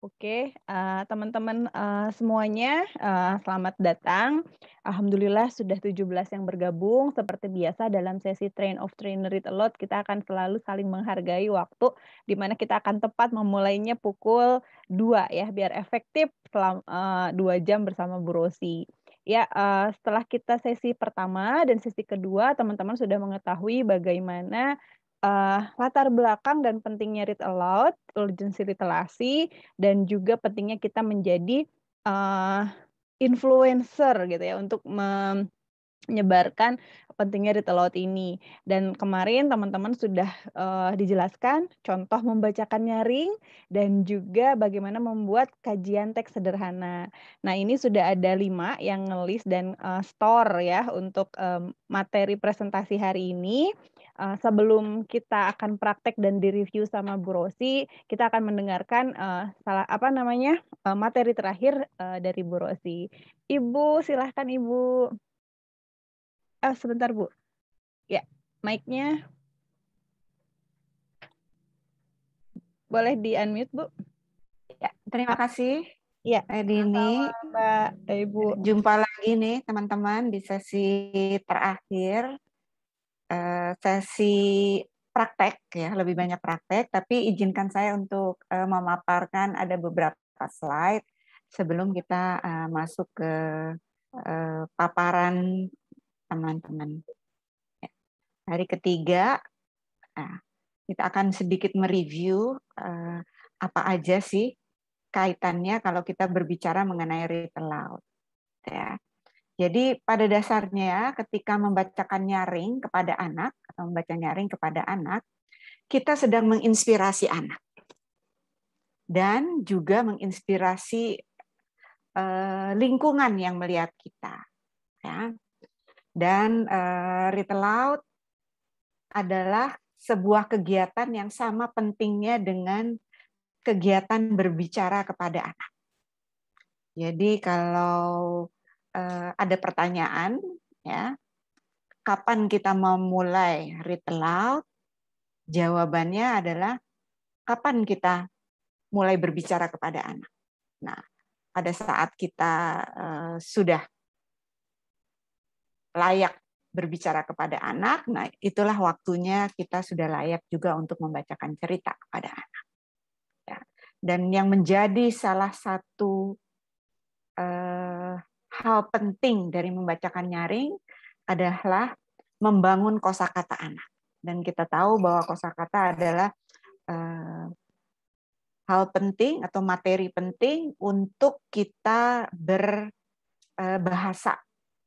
Oke, teman-teman, semuanya, selamat datang. Alhamdulillah sudah 17 yang bergabung. Seperti biasa dalam sesi Train of Trainer Read Aloud, kita akan selalu saling menghargai waktu, di mana kita akan tepat memulainya pukul 2 ya, biar efektif 2 jam bersama Bu Rosi. Ya, setelah kita sesi pertama dan sesi kedua, teman-teman sudah mengetahui bagaimana, latar belakang dan pentingnya read aloud, urgensi literasi, dan juga pentingnya kita menjadi, eee, influencer gitu ya untuk menyebarkan pentingnya read aloud ini. Dan kemarin teman-teman sudah, dijelaskan contoh membacakan nyaring dan juga bagaimana membuat kajian teks sederhana. Nah, ini sudah ada 5 yang nge-list dan, store ya untuk, materi presentasi hari ini. Sebelum kita akan praktek dan direview sama Bu Rosi, kita akan mendengarkan, materi terakhir, dari Bu Rosi. Ibu, silahkan Ibu. Sebentar Bu, ya, mic-nya boleh di-unmute Bu? Ya, terima kasih, Iya, Dini. Mbak, Ibu. Jumpa lagi nih teman-teman di sesi terakhir, sesi praktek ya, lebih banyak praktek. Tapi izinkan saya untuk memaparkan ada beberapa slide sebelum kita masuk ke paparan teman-teman. Ya, hari ketiga, nah, kita akan sedikit mereview apa aja sih kaitannya kalau kita berbicara mengenai read aloud. Ya. Jadi pada dasarnya ketika membacakan nyaring kepada anak atau membaca nyaring kepada anak, kita sedang menginspirasi anak dan juga menginspirasi lingkungan yang melihat kita. Ya. Dan read aloud adalah sebuah kegiatan yang sama pentingnya dengan kegiatan berbicara kepada anak. Jadi kalau ada pertanyaan, ya, kapan kita memulai read aloud? Jawabannya adalah kapan kita mulai berbicara kepada anak. Nah, pada saat kita sudah layak berbicara kepada anak, nah itulah waktunya kita sudah layak juga untuk membacakan cerita kepada anak. Ya. Dan yang menjadi salah satu hal penting dari membacakan nyaring adalah membangun kosakata anak. Dan kita tahu bahwa kosakata adalah hal penting atau materi penting untuk kita berbahasa,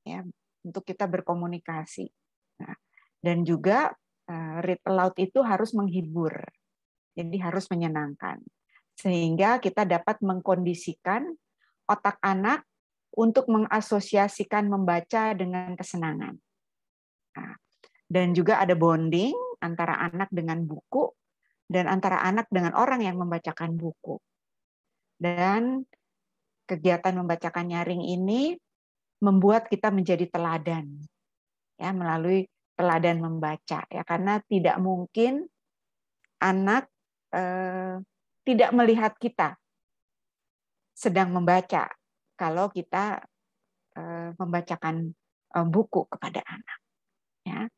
ya, untuk kita berkomunikasi. Nah, dan juga read aloud itu harus menghibur, jadi harus menyenangkan, sehingga kita dapat mengkondisikan otak anak untuk mengasosiasikan membaca dengan kesenangan. Nah, dan juga ada bonding antara anak dengan buku dan antara anak dengan orang yang membacakan buku. Dan kegiatan membacakan nyaring ini membuat kita menjadi teladan, ya, melalui teladan membaca, ya, karena tidak mungkin anak tidak melihat kita sedang membaca kalau kita membacakan buku kepada anak, ya.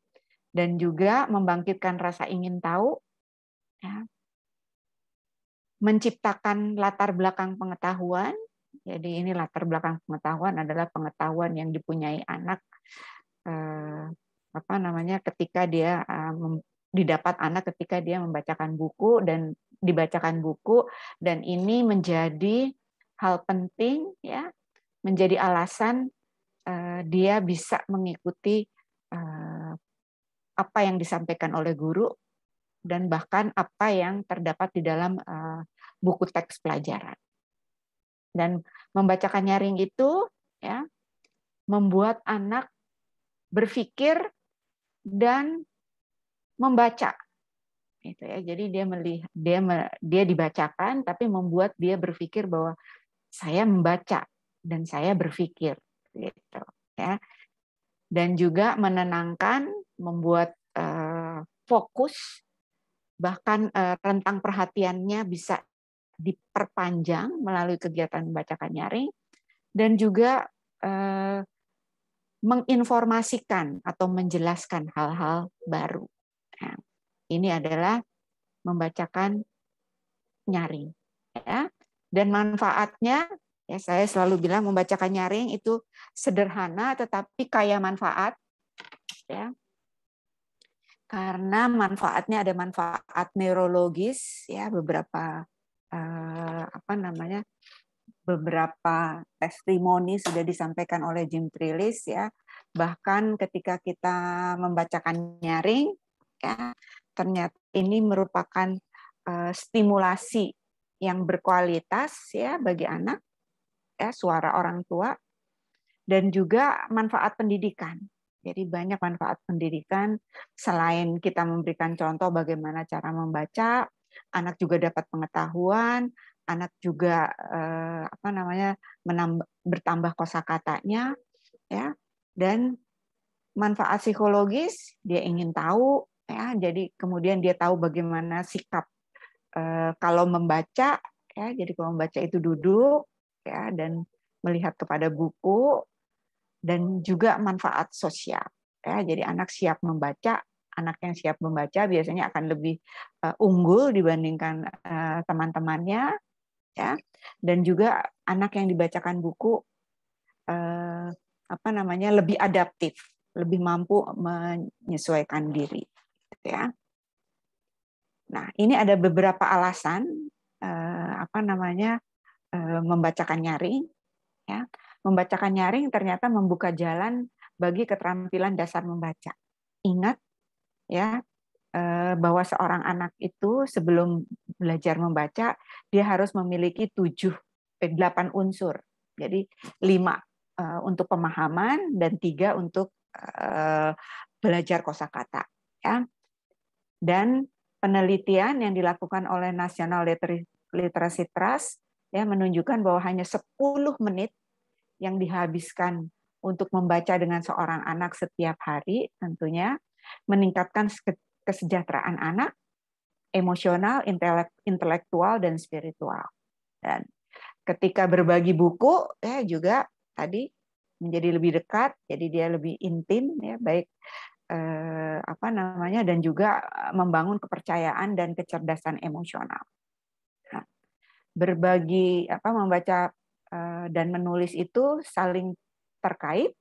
Dan juga membangkitkan rasa ingin tahu, ya, menciptakan latar belakang pengetahuan. Jadi ini latar belakang pengetahuan adalah pengetahuan yang dipunyai anak ketika dia didapat anak ketika dia membacakan buku dan dibacakan buku, dan ini menjadi hal penting, ya, menjadi alasan dia bisa mengikuti apa yang disampaikan oleh guru dan bahkan apa yang terdapat di dalam buku teks pelajaran. Dan membacakan nyaring itu, ya, membuat anak berpikir dan membaca, gitu ya. Jadi dia dibacakan, tapi membuat dia berpikir bahwa saya membaca dan saya berpikir, gitu ya. Dan juga menenangkan, membuat fokus, bahkan rentang perhatiannya bisa diperpanjang melalui kegiatan membacakan nyaring, dan juga menginformasikan atau menjelaskan hal-hal baru. Nah, ini adalah membacakan nyaring. Ya. Dan manfaatnya, ya saya selalu bilang membacakan nyaring itu sederhana tetapi kaya manfaat. Ya. Karena manfaatnya ada manfaat neurologis, ya beberapa beberapa testimoni sudah disampaikan oleh Jim Trelease, ya. Bahkan ketika kita membacakan nyaring, ya, ternyata ini merupakan stimulasi yang berkualitas, ya, bagi anak, ya, suara orang tua, dan juga manfaat pendidikan. Jadi banyak manfaat pendidikan, selain kita memberikan contoh bagaimana cara membaca, anak juga dapat pengetahuan, anak juga bertambah kosakatanya, ya, dan manfaat psikologis, dia ingin tahu, ya, jadi kemudian dia tahu bagaimana sikap kalau membaca, ya, jadi kalau membaca itu duduk, ya, dan melihat kepada buku, dan juga manfaat sosial, ya, jadi anak siap membaca, anak yang siap membaca biasanya akan lebih unggul dibandingkan teman-temannya, ya, dan juga anak yang dibacakan buku lebih adaptif, lebih mampu menyesuaikan diri, ya. Nah, ini ada beberapa alasan membacakan nyaring, ya. Membacakan nyaring ternyata membuka jalan bagi keterampilan dasar membaca. Ingat, ya, bahwa seorang anak itu sebelum belajar membaca dia harus memiliki 8 unsur. Jadi 5 untuk pemahaman dan 3 untuk belajar kosakata, ya. Dan penelitian yang dilakukan oleh National Literacy Trust, ya, menunjukkan bahwa hanya 10 menit yang dihabiskan untuk membaca dengan seorang anak setiap hari tentunya meningkatkan kesejahteraan anak, emosional, intelektual, dan spiritual. Dan ketika berbagi buku, ya, juga tadi menjadi lebih dekat, jadi dia lebih intim, ya, baik dan juga membangun kepercayaan dan kecerdasan emosional. Nah, berbagi membaca dan menulis itu saling terkait,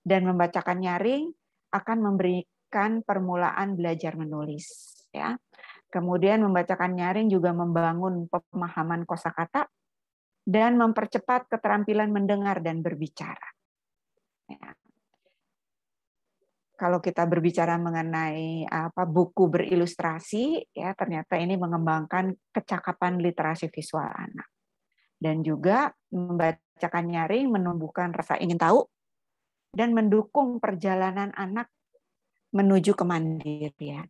dan membacakan nyaring akan memberikan permulaan belajar menulis, ya. Kemudian membacakan nyaring juga membangun pemahaman kosakata dan mempercepat keterampilan mendengar dan berbicara. Ya. Kalau kita berbicara mengenai buku berilustrasi, ya, ternyata ini mengembangkan kecakapan literasi visual anak. Dan juga membacakan nyaring menumbuhkan rasa ingin tahu dan mendukung perjalanan anak menuju kemandirian.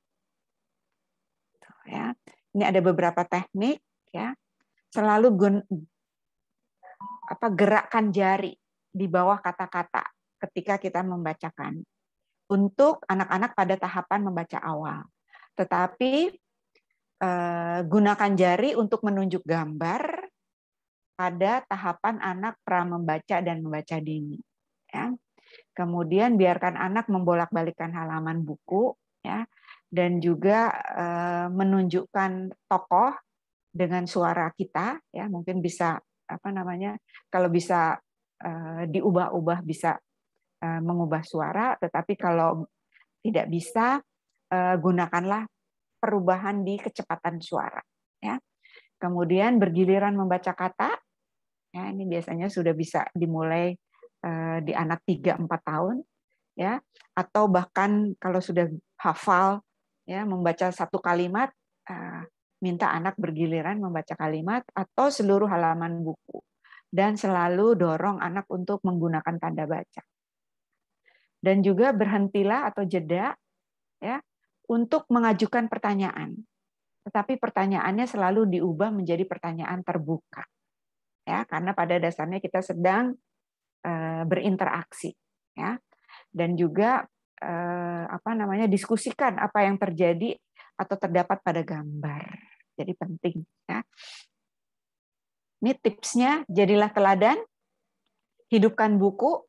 Ya. Ini ada beberapa teknik, ya. Selalu gerakkan jari di bawah kata-kata ketika kita membacakan untuk anak-anak pada tahapan membaca awal. Tetapi gunakan jari untuk menunjuk gambar pada tahapan anak pra membaca dan membaca dini. Ya. Kemudian biarkan anak membolak-balikkan halaman buku, ya, dan juga menunjukkan tokoh dengan suara kita, ya, mungkin bisa kalau bisa diubah-ubah, bisa mengubah suara, tetapi kalau tidak bisa gunakanlah perubahan di kecepatan suara, ya. Kemudian bergiliran membaca kata, ya, ini biasanya sudah bisa dimulai di anak 3-4 tahun, ya, atau bahkan kalau sudah hafal, ya, membaca satu kalimat, minta anak bergiliran membaca kalimat atau seluruh halaman buku, dan selalu dorong anak untuk menggunakan tanda baca. Dan juga berhentilah atau jeda, ya, untuk mengajukan pertanyaan. Tetapi pertanyaannya selalu diubah menjadi pertanyaan terbuka, ya, karena pada dasarnya kita sedang berinteraksi, ya, dan juga diskusikan apa yang terjadi atau terdapat pada gambar. Jadi penting, ya. Ini tipsnya, jadilah teladan, hidupkan buku,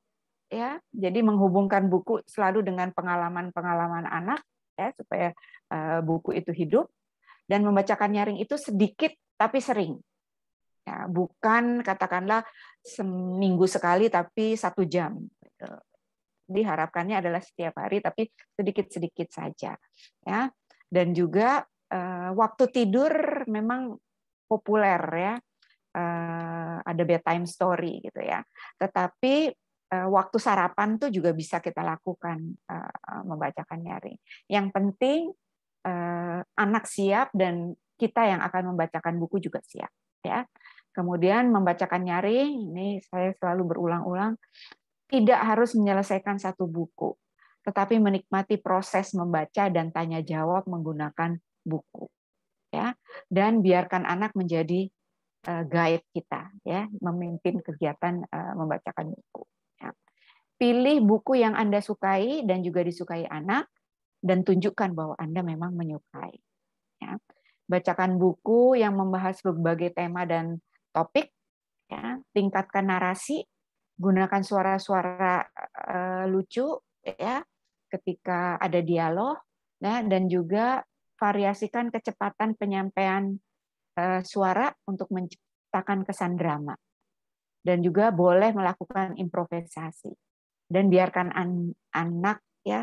ya. Jadi menghubungkan buku selalu dengan pengalaman-pengalaman anak, ya, supaya buku itu hidup. Dan membacakan nyaring itu sedikit tapi sering. Ya, bukan katakanlah seminggu sekali tapi 1 jam. Diharapkannya adalah setiap hari tapi sedikit-sedikit saja. Ya. Dan juga waktu tidur memang populer, ya. Ada bedtime story gitu ya. Tetapi waktu sarapan tuh juga bisa kita lakukan membacakan nyaring. Yang penting anak siap dan kita yang akan membacakan buku juga siap, ya. Kemudian membacakan nyaring, ini saya selalu berulang-ulang, tidak harus menyelesaikan satu buku, tetapi menikmati proses membaca dan tanya jawab menggunakan buku, ya. Dan biarkan anak menjadi guide kita, ya, memimpin kegiatan membacakan buku. Ya. Pilih buku yang Anda sukai dan juga disukai anak, dan tunjukkan bahwa Anda memang menyukai. Ya. Bacakan buku yang membahas berbagai tema dan topik, ya. Tingkatkan narasi, gunakan suara-suara lucu, ya, ketika ada dialog, ya, dan juga variasikan kecepatan penyampaian suara untuk menciptakan kesan drama. Dan juga boleh melakukan improvisasi. Dan biarkan anak, ya,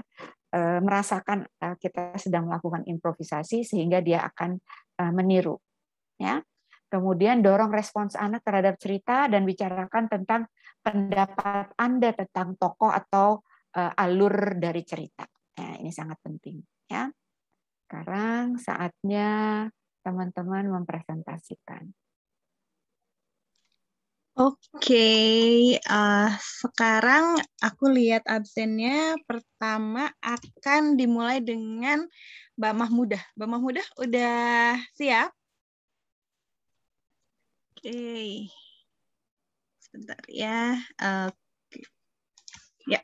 merasakan kita sedang melakukan improvisasi sehingga dia akan meniru, ya. Kemudian dorong respons anak terhadap cerita dan bicarakan tentang pendapat Anda tentang tokoh atau alur dari cerita. Nah, ini sangat penting, ya. Sekarang saatnya teman-teman mempresentasikan. Oke, sekarang aku lihat absennya. Pertama akan dimulai dengan Mbak Mahmudah. Mbak Mahmudah udah siap? Oke, sebentar ya. Oke. Ya,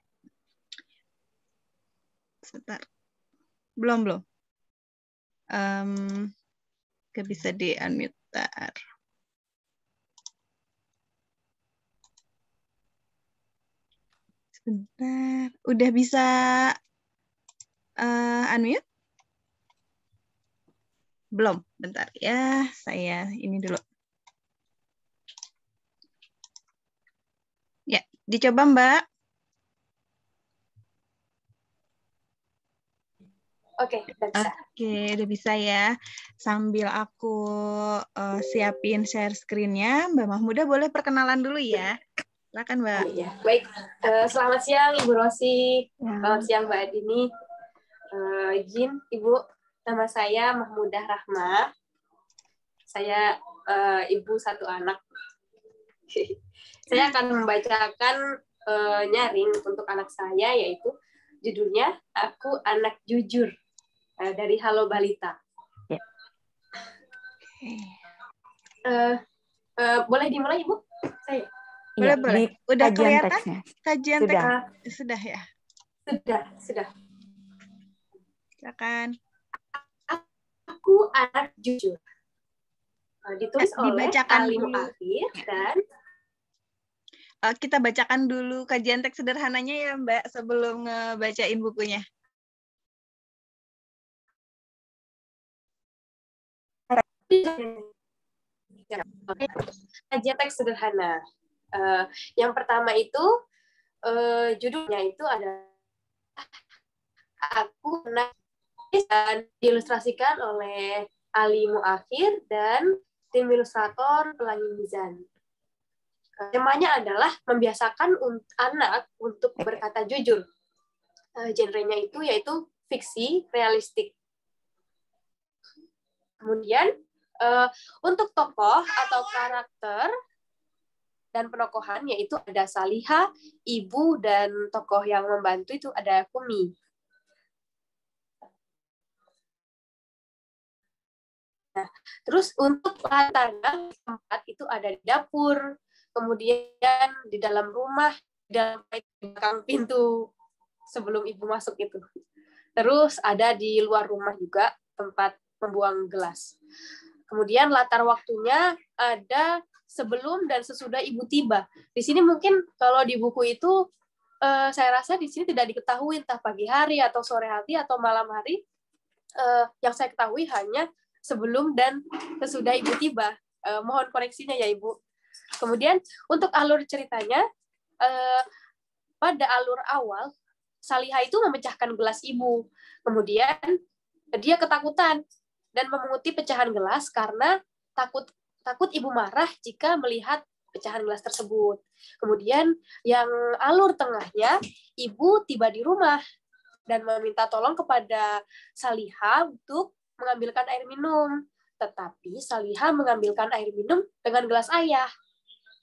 sebentar. Belum. Gak bisa di-unmute. Sebentar. Udah bisa unmute? Belum. Bentar ya. Saya ini dulu. Ya, dicoba Mbak. Oke, udah bisa. Oke, udah bisa ya. Sambil aku siapin share screen-nya, Mbak Mahmudah boleh perkenalan dulu ya. Silakan Mbak. Oh, iya. Baik, selamat siang Ibu Rosi, selamat siang Mbak Adini. Izin Ibu, nama saya Mahmudah Rahmah. Saya ibu 1 anak. Saya akan membacakan nyaring untuk anak saya, yaitu judulnya Aku Anak Jujur, dari Halo Balita. Ya. Boleh dimulai Ibu? Saya. Boleh. Udah kelihatan teksnya. kajian Sudah. teks? Sudah ya? Sudah. Silakan. Aku Anak Jujur. Ditulis oleh Ali Muakhir dan kita bacakan dulu kajian teks sederhananya ya Mbak sebelum ngebacain bukunya. Kajian teks sederhana. Yang pertama itu judulnya itu adalah Aku Anak, dan diilustrasikan oleh Ali Muakhir dan tim ilustrator Pelangi Mizan. Temanya adalah membiasakan anak untuk berkata jujur. Genrenya itu yaitu fiksi realistik. Kemudian untuk tokoh atau karakter dan penokohan yaitu ada Saliha, ibu, dan tokoh yang membantu itu ada Kumi. Nah, terus untuk latarnya tempat itu ada di dapur, kemudian di dalam rumah, di dalam belakang pintu sebelum ibu masuk itu. Terus ada di luar rumah juga tempat membuang gelas. Kemudian latar waktunya ada sebelum dan sesudah ibu tiba. Di sini mungkin kalau di buku itu saya rasa di sini tidak diketahui entah pagi hari atau sore hari atau malam hari. Yang saya ketahui hanya sebelum dan sesudah ibu tiba. Mohon koreksinya ya ibu. Kemudian untuk alur ceritanya, pada alur awal Salihah itu memecahkan gelas ibu. Kemudian dia ketakutan dan memunguti pecahan gelas karena takut ibu marah jika melihat pecahan gelas tersebut. Kemudian yang alur tengahnya, ibu tiba di rumah dan meminta tolong kepada Salihah untuk mengambilkan air minum. Tetapi Salihah mengambilkan air minum dengan gelas ayah.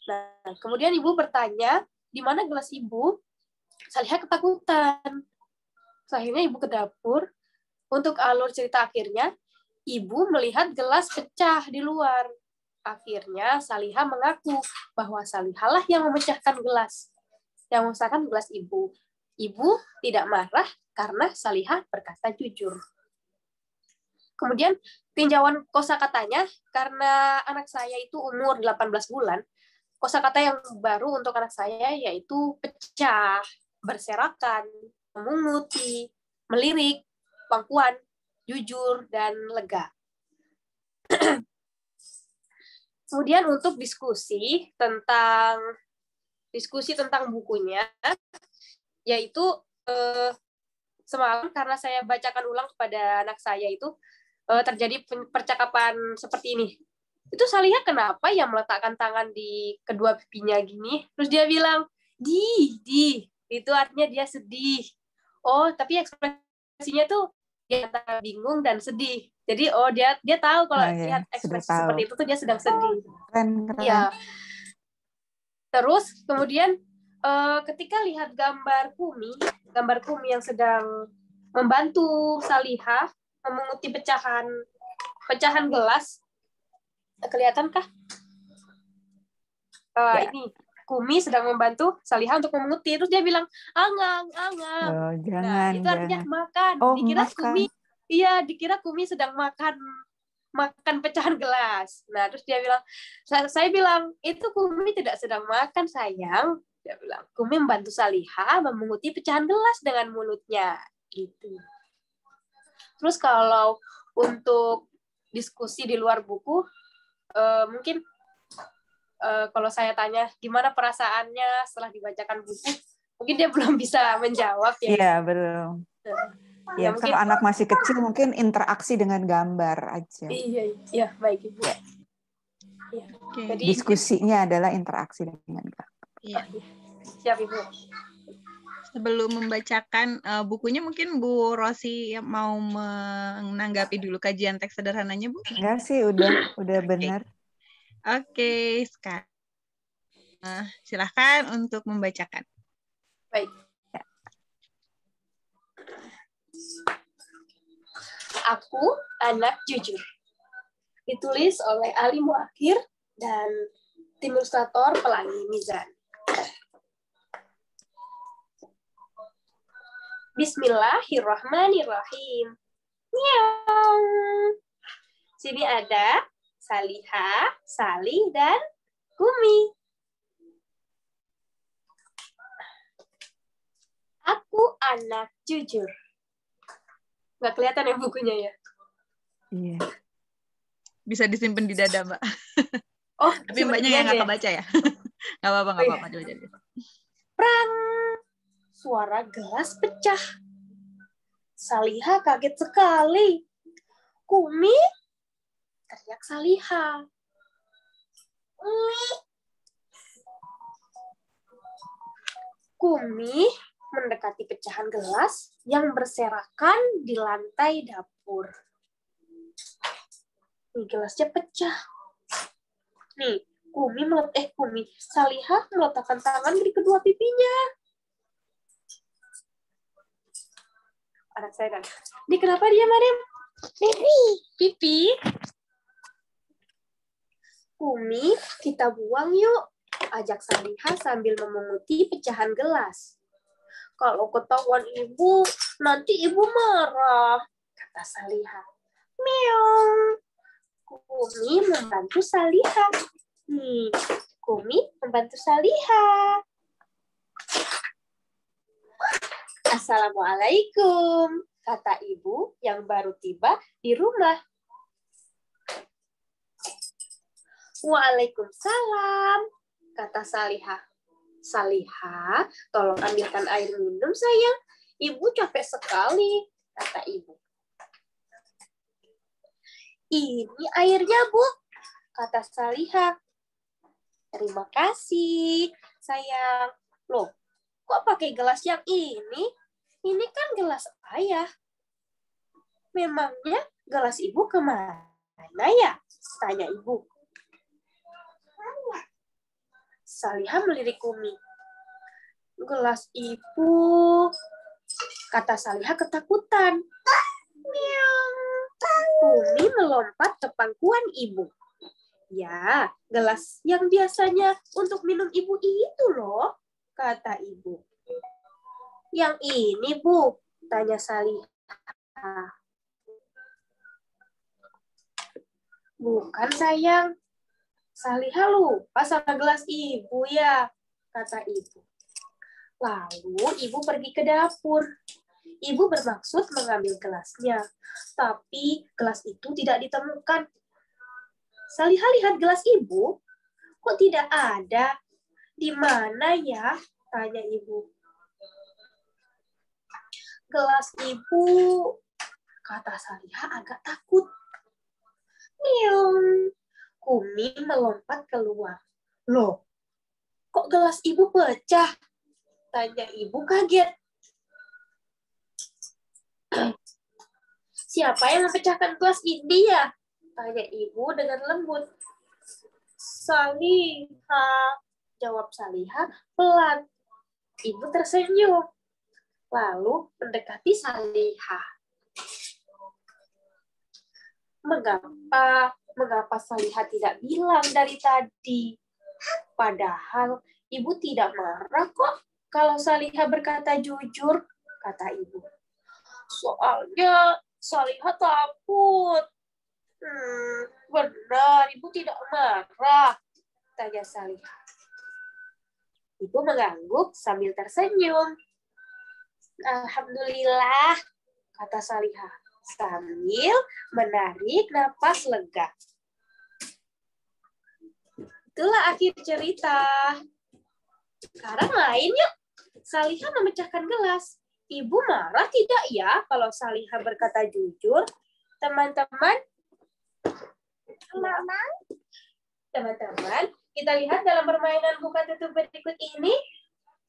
Nah, kemudian ibu bertanya, di mana gelas ibu? Salihah ketakutan. Akhirnya ibu ke dapur. Untuk alur cerita akhirnya, ibu melihat gelas pecah di luar. Akhirnya Salihah mengaku bahwa Salihah lah yang memecahkan gelas. Yang memecahkan gelas ibu. Ibu tidak marah karena Salihah berkata jujur. Kemudian tinjauan kosakatanya, karena anak saya itu umur 18 bulan, kosakata yang baru untuk anak saya yaitu pecah, berserakan, memunguti, melirik, pangkuan, jujur, dan lega. Kemudian untuk diskusi tentang bukunya, yaitu semalam karena saya bacakan ulang kepada anak saya itu terjadi percakapan seperti ini. Itu Salihah kenapa ya meletakkan tangan di kedua pipinya gini? Terus dia bilang, di. Itu artinya dia sedih. Oh, tapi ekspresinya tuh dia antara bingung dan sedih. Jadi dia tahu kalau lihat ekspresi seperti itu tuh dia sedang sedih. Keren. Ya. Terus kemudian ketika lihat gambar Kumi yang sedang membantu Salihah memunguti pecahan gelas, kelihatankah? Ini Kumi sedang membantu Salihah untuk memunguti, terus dia bilang angang. Oh, jangan, nah itu artinya makan. Dikira Kumi sedang makan pecahan gelas. Nah terus dia bilang, saya bilang itu Kumi tidak sedang makan sayang. Dia bilang Kumi membantu Salihah memunguti pecahan gelas dengan mulutnya. Gitu. Terus kalau untuk diskusi di luar buku, mungkin kalau saya tanya gimana perasaannya setelah dibacakan buku, mungkin dia belum bisa menjawab ya. Iya, belum. Ya, mungkin kalau anak masih kecil mungkin interaksi dengan gambar aja. Iya, baik Ibu. Ya. Okay. Jadi diskusinya adalah interaksi dengan gambar. Iya. Siap Ibu. Sebelum membacakan bukunya, mungkin Bu Rosi mau menanggapi dulu kajian teks sederhananya, Bu? Enggak sih, udah benar. Oke, sekarang silahkan untuk membacakan. Baik. Ya. Aku anak jujur. Ditulis oleh Ali Muakhir dan tim ilustrator Pelangi Mizan. Bismillahirrahmanirrahim. Nyong. Sini ada Salihah, Salih, dan Kumi. Aku anak jujur. Nggak kelihatan ya bukunya ya? Iya. Bisa disimpan di dada, Mbak. Oh, tapi Mbaknya yang nggak kebaca ya? Nggak apa-apa. Prang! Suara gelas pecah. Salihah kaget sekali. Kumi! Teriak Salihah. Kumi mendekati pecahan gelas yang berserakan di lantai dapur. Nih, gelasnya pecah. Nih, Salihah meletakkan tangan di kedua pipinya. Anak saya kan, ini kenapa dia marah? Pipi. Kumi, kita buang yuk. Ajak Salihah sambil memunguti pecahan gelas. Kalau ketahuan ibu, nanti ibu marah, kata Salihah. Meong. Kumi membantu Salihah Nih, Kumi membantu Salihah. Assalamualaikum, kata ibu yang baru tiba di rumah. Waalaikumsalam, kata Salihah. Salihah, tolong ambilkan air minum, sayang. Ibu capek sekali, kata ibu. Ini airnya, Bu, kata Salihah. Terima kasih, sayang. Loh, kok pakai gelas yang ini? Ini kan gelas ayah. Memangnya gelas ibu kemana ya? Tanya ibu. Salihah melirik Kumi. Gelas ibu, kata Salihah ketakutan. Miau. Kumi melompat ke pangkuan ibu. Ya, gelas yang biasanya untuk minum ibu itu loh, kata ibu. Yang ini, Bu, tanya Salihah. Bukan, sayang. Salihah lupa sama gelas ibu ya, kata ibu. Lalu ibu pergi ke dapur. Ibu bermaksud mengambil gelasnya, tapi gelas itu tidak ditemukan. Salihah lihat gelas ibu, kok tidak ada? Di mana ya? Tanya ibu. Gelas ibu, kata Salihah agak takut. Miung. Kumi melompat keluar. Loh, kok gelas ibu pecah? Tanya ibu kaget. Siapa yang memecahkan gelas ini ya? Tanya ibu dengan lembut. Salihah, jawab Salihah pelan. Ibu tersenyum. Lalu mendekati Salihah. Mengapa Salihah tidak bilang dari tadi? Padahal ibu tidak marah kok kalau Salihah berkata jujur, kata ibu. Soalnya Salihah takut. Benar, ibu tidak marah, tanya Salihah. Ibu mengangguk sambil tersenyum. Alhamdulillah, kata Salihah sambil menarik napas lega. Itulah akhir cerita. Sekarang lain yuk. Salihah memecahkan gelas. Ibu marah tidak ya kalau Salihah berkata jujur? Teman-teman, kita lihat dalam permainan buka tutup berikut ini.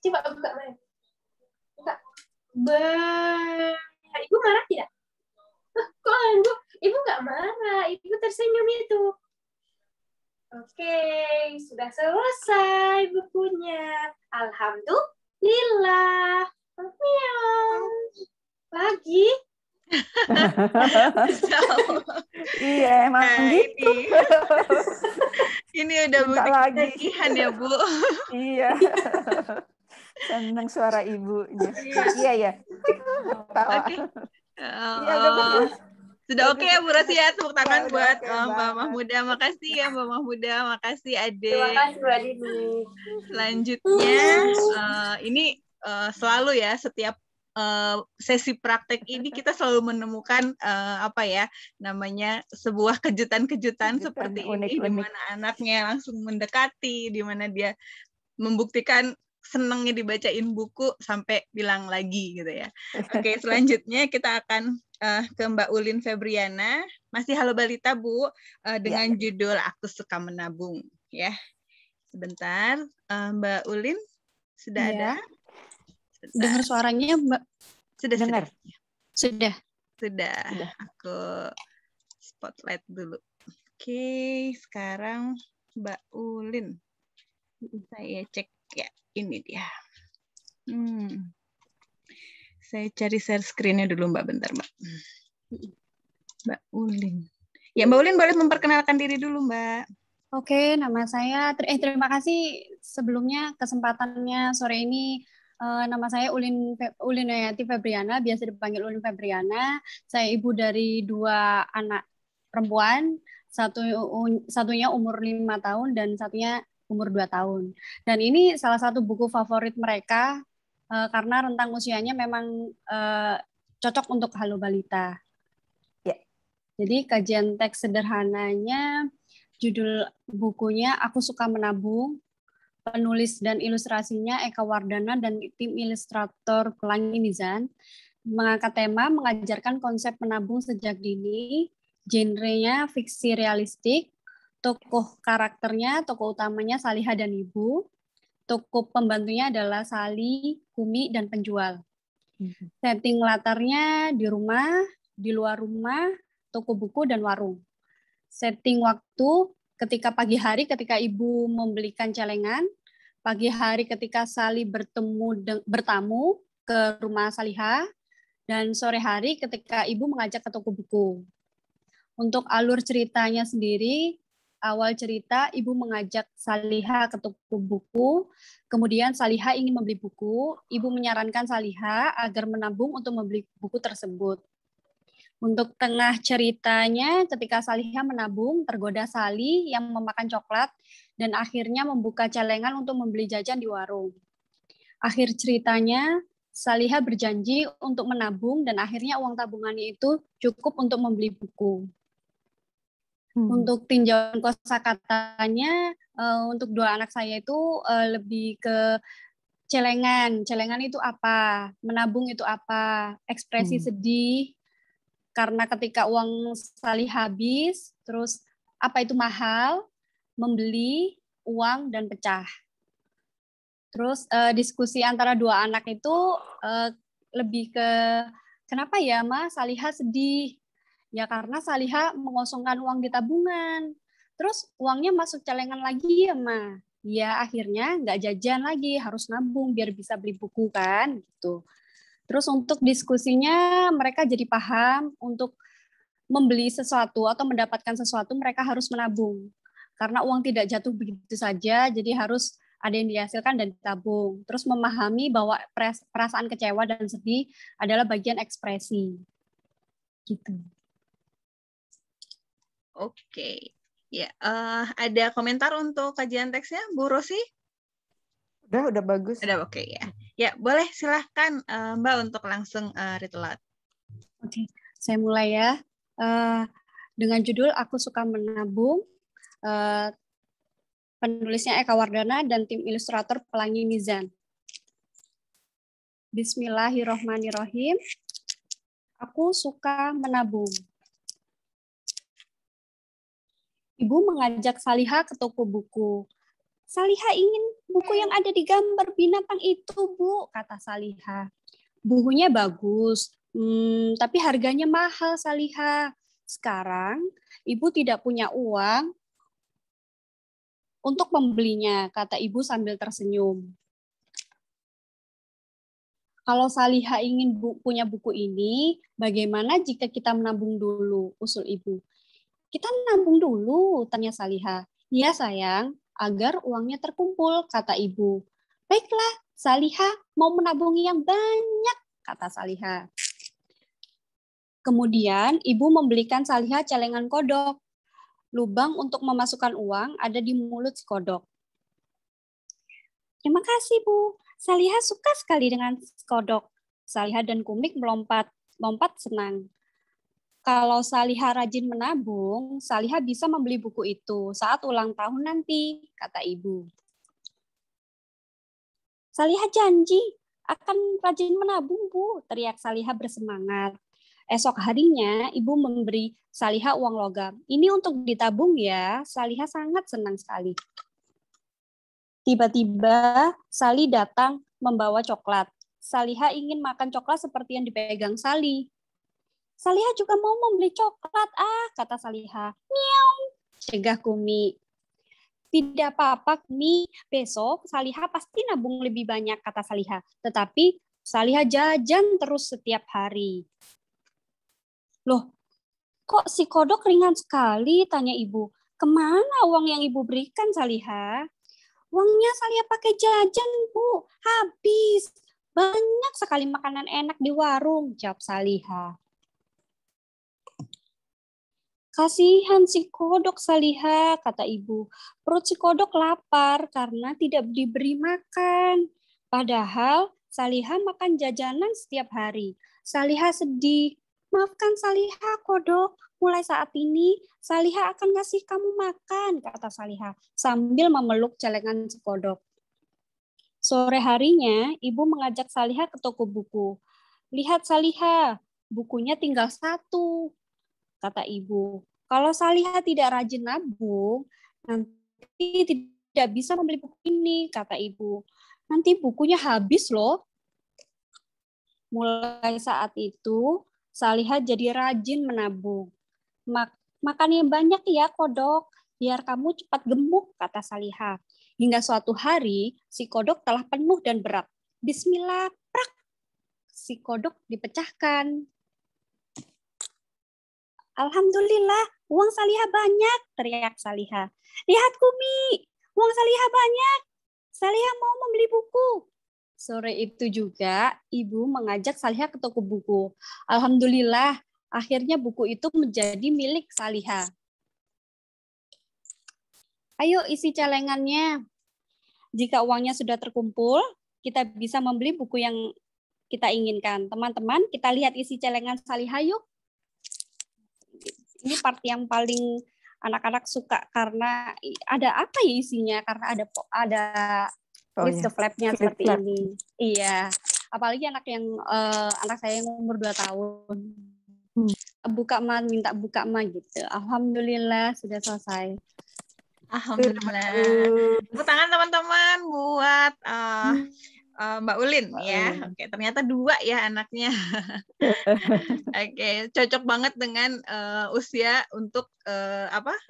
Coba buka main. Buka. Ibu marah tidak? Kok ibu nggak marah? Ibu tersenyum itu. Oke, sudah selesai bukunya. Alhamdulillah. Lagi. Iya, emang gitu. Ini udah bukti ketagihan ya, Bu. Iya. Senang suara ibunya. Iya, ya. Oke. Iya, udah bagus. Sudah oke ya, Bu Rasi ya. Tepuk tangan buat Mbak banget. Mahmuda. Makasih ya, Mbak Mahmuda. Makasih, Ade. Terima kasih, Mbak Dini. Selanjutnya, ini selalu ya, setiap sesi praktek ini kita selalu menemukan apa ya namanya sebuah kejutan-kejutan seperti ini, di mana anaknya langsung mendekati, di mana dia membuktikan senangnya dibacain buku sampai bilang lagi gitu ya. Oke, selanjutnya kita akan ke Mbak Ulin Febriana. Masih Halo Balita, Bu, dengan judul Aku Suka Menabung ya. Sebentar, Mbak Ulin sudah ada? Dengar suaranya, Mbak? Sudah dengar. Sudah. Aku spotlight dulu. Oke, sekarang Mbak Ulin. Saya cek ya, ini dia. Saya cari share screen-nya dulu, Mbak. Bentar, Mbak. Mbak Ulin. Ya, Mbak Ulin boleh memperkenalkan diri dulu, Mbak. Oke, nama saya. Terima kasih sebelumnya kesempatannya sore ini. Nama saya Ulin Noyati Febriana, biasa dipanggil Ulin Febriana. Saya ibu dari 2 anak perempuan. Satunya umur 5 tahun dan satunya umur 2 tahun. Dan ini salah satu buku favorit mereka karena rentang usianya memang cocok untuk halo balita. Ya. Jadi kajian teks sederhananya, judul bukunya Aku Suka Menabung, penulis dan ilustrasinya Eka Wardana dan tim ilustrator Pelangi Mizan, mengangkat tema mengajarkan konsep menabung sejak dini, genrenya fiksi realistik, tokoh karakternya, tokoh utamanya Salihah dan Ibu, tokoh pembantunya adalah Sali, Kumi, dan penjual. Setting latarnya di rumah, di luar rumah, toko buku, dan warung. Setting waktu ketika pagi hari ketika Ibu membelikan celengan, pagi hari ketika Sali bertamu ke rumah Salihah, dan sore hari ketika Ibu mengajak ke toko buku. Untuk alur ceritanya sendiri, awal cerita Ibu mengajak Salihah ke toko buku, kemudian Salihah ingin membeli buku, Ibu menyarankan Salihah agar menabung untuk membeli buku tersebut. Untuk tengah ceritanya, ketika Salihah menabung, tergoda Sali yang memakan coklat dan akhirnya membuka celengan untuk membeli jajan di warung. Akhir ceritanya, Salihah berjanji untuk menabung dan akhirnya uang tabungannya itu cukup untuk membeli buku. Untuk tinjauan kosakatanya, untuk dua anak saya itu lebih ke celengan. Celengan itu apa? Menabung itu apa? Ekspresi sedih, karena ketika uang Salihah habis, terus apa itu mahal? Membeli, uang, dan pecah. Terus diskusi antara dua anak itu lebih ke kenapa ya Ma Salihah sedih? Ya karena Salihah mengosongkan uang di tabungan. Terus uangnya masuk celengan lagi ya Ma. Ya akhirnya nggak jajan lagi, harus nabung biar bisa beli buku kan gitu. Terus untuk diskusinya mereka jadi paham untuk membeli sesuatu atau mendapatkan sesuatu mereka harus menabung. Karena uang tidak jatuh begitu saja, jadi harus ada yang dihasilkan dan ditabung. Terus memahami bahwa perasaan kecewa dan sedih adalah bagian ekspresi. Gitu. Oke. Ya, ada komentar untuk kajian teksnya, Bu Rosi? Udah bagus. Udah oke ya. Ya, boleh silahkan Mbak untuk langsung read aloud. Oke, saya mulai ya. Dengan judul Aku Suka Menabung, penulisnya Eka Wardana dan tim ilustrator Pelangi Mizan. Bismillahirrohmanirrohim. Aku suka menabung. Ibu mengajak Salihah ke toko buku. Salihah ingin buku yang ada di gambar binatang itu, Bu, kata Salihah. Bukunya bagus, tapi harganya mahal, Salihah. Sekarang Ibu tidak punya uang untuk membelinya, kata Ibu sambil tersenyum. Kalau Salihah ingin punya buku ini, bagaimana jika kita menabung dulu, usul Ibu. Kita nabung dulu, tanya Salihah. Iya sayang, agar uangnya terkumpul, kata Ibu. Baiklah, Salihah mau menabungi yang banyak, kata Salihah. Kemudian Ibu membelikan Salihah celengan kodok. Lubang untuk memasukkan uang ada di mulut si kodok. Terima kasih, Bu. Salihah suka sekali dengan kodok. Salihah dan Kumik melompat senang. Kalau Salihah rajin menabung, Salihah bisa membeli buku itu saat ulang tahun nanti, kata Ibu. Salihah janji akan rajin menabung, Bu, teriak Salihah bersemangat. Esok harinya, Ibu memberi Salihah uang logam. Ini untuk ditabung ya, Salihah sangat senang sekali. Tiba-tiba, Sali datang membawa coklat. Salihah ingin makan coklat seperti yang dipegang Sali. Salihah juga mau membeli coklat, kata Salihah. Miau, cegah Kumi. Tidak apa-apa, Kumi. Besok Salihah pasti nabung lebih banyak, kata Salihah. Tetapi Salihah jajan terus setiap hari. Loh, kok si kodok ringan sekali, tanya Ibu. Kemana uang yang Ibu berikan, Salihah? Uangnya Salihah pakai jajan, Bu. Habis. Banyak sekali makanan enak di warung, jawab Salihah. Kasihan si kodok Salihah, kata ibu. Perut si kodok lapar karena tidak diberi makan. Padahal Salihah makan jajanan setiap hari. Salihah sedih. Maafkan Salihah, kodok. Mulai saat ini, Salihah akan ngasih kamu makan, kata Salihah, sambil memeluk celengan si kodok. Sore harinya, ibu mengajak Salihah ke toko buku. Lihat Salihah, bukunya tinggal 1, kata ibu. Kalau Salihah tidak rajin nabung, nanti tidak bisa membeli buku ini, kata ibu. Nanti bukunya habis loh. Mulai saat itu, Salihah jadi rajin menabung. Makan yang banyak ya, kodok, biar kamu cepat gemuk, kata Salihah. Hingga suatu hari, si kodok telah penuh dan berat. Bismillah, prak! Si kodok dipecahkan. Alhamdulillah, uang Salihah banyak, teriak Salihah. Lihat Kumi, uang Salihah banyak. Salihah mau membeli buku. Sore itu juga, ibu mengajak Salihah ke toko buku. Alhamdulillah, akhirnya buku itu menjadi milik Salihah. Ayo isi celengannya. Jika uangnya sudah terkumpul, kita bisa membeli buku yang kita inginkan. Teman-teman, kita lihat isi celengan Salihah yuk. Ini part yang paling anak-anak suka karena ada apa ya isinya? Karena ada list the flap-nya seperti ini. Iya, apalagi anak saya yang umur 2 tahun. Buka ma, minta buka ma gitu. Alhamdulillah sudah selesai. Alhamdulillah. Tepuk tangan teman-teman buat Mbak Ulin ya. Oke, ternyata 2 ya anaknya. Oke, cocok banget dengan usia untuk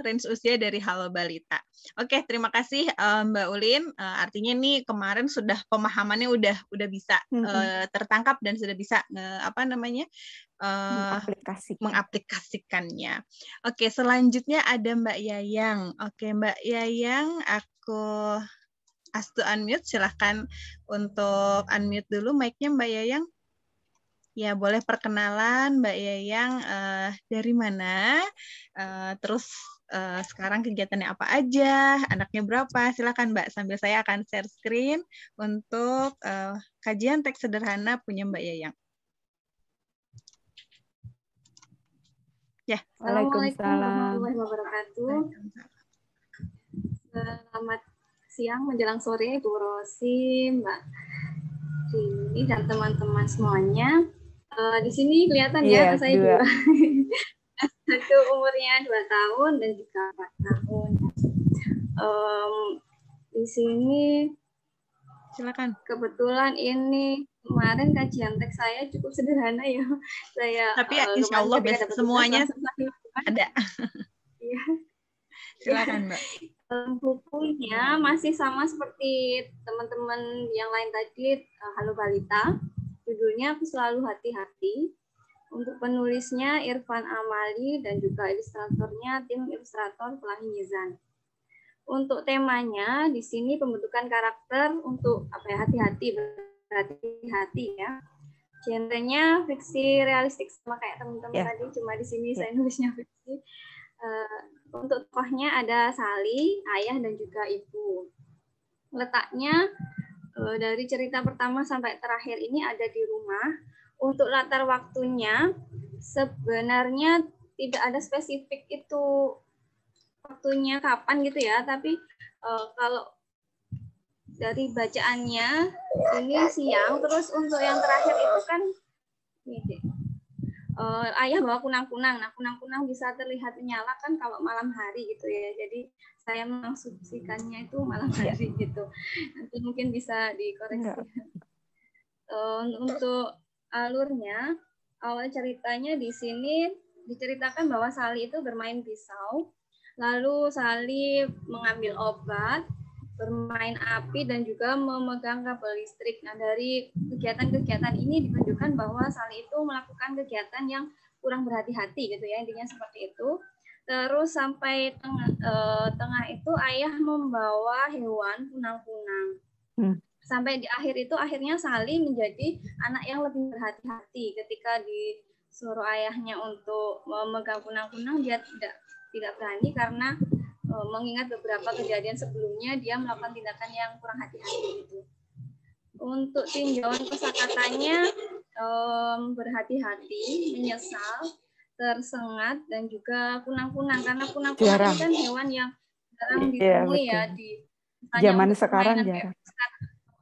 range usia dari halo balita. Oke, terima kasih Mbak Ulin. Artinya nih kemarin sudah pemahamannya udah bisa tertangkap dan sudah bisa mengaplikasikannya. Oke, selanjutnya ada Mbak Yayang. Oke, Mbak Yayang, aku ask to unmute, silahkan untuk unmute dulu mic-nya Mbak Yayang. Ya, boleh perkenalan Mbak Yayang dari mana, terus sekarang kegiatannya apa aja, anaknya berapa, silahkan Mbak, sambil saya akan share screen untuk kajian teks sederhana punya Mbak Yayang. Ya. Assalamualaikum warahmatullahi wabarakatuh. Selamat siang menjelang sore Ibu Rosi, Mbak Rini dan teman-teman semuanya. Di sini kelihatan ya saya juga. Satu umurnya 2 tahun dan juga 4 tahun. Di sini silakan. Kebetulan ini kemarin kajian teks saya cukup sederhana ya. Tapi ya insya Allah semuanya ada. Iya. Silakan Mbak. Bukunya masih sama seperti teman-teman yang lain tadi, Halo Balita. Judulnya Aku Selalu Hati-Hati. Untuk penulisnya Irfan Amali dan juga ilustratornya tim ilustrator Pelangi Mizan. Untuk temanya di sini pembentukan karakter untuk hati-hati, berhati-hati ya. Genrenya fiksi realistik sama kayak teman-teman tadi, cuma di sini saya nulisnya fiksi. Untuk tokohnya ada Sali, ayah dan juga ibu. Letaknya dari cerita pertama sampai terakhir ini ada di rumah. Untuk latar waktunya sebenarnya tidak ada spesifik itu waktunya kapan gitu ya, tapi kalau dari bacaannya ini siang, terus untuk yang terakhir itu kan ayah bawa kunang-kunang. Nah, kunang-kunang bisa terlihat menyala kan kalau malam hari gitu ya. Jadi saya mengasumsikannya itu malam hari gitu. Nanti mungkin bisa dikoreksi. Untuk alurnya, awal ceritanya di sini diceritakan bahwa Sali itu bermain pisau, lalu Sali mengambil obat, bermain api, dan juga memegang kabel listrik. Nah, dari kegiatan-kegiatan ini ditunjukkan bahwa Sali itu melakukan kegiatan yang kurang berhati-hati gitu ya, intinya seperti itu. Terus sampai tengah itu ayah membawa hewan kunang-kunang. Sampai di akhir itu akhirnya Sali menjadi anak yang lebih berhati-hati ketika di suruh ayahnya untuk memegang kunang-kunang, dia tidak berani karena mengingat beberapa kejadian sebelumnya dia melakukan tindakan yang kurang hati-hati gitu. Untuk tinjauan kosakatanya berhati-hati, menyesal, tersengat, dan juga kunang-kunang, karena kunang-kunang kan hewan yang jarang ditemui ya di zaman sekarang jarang.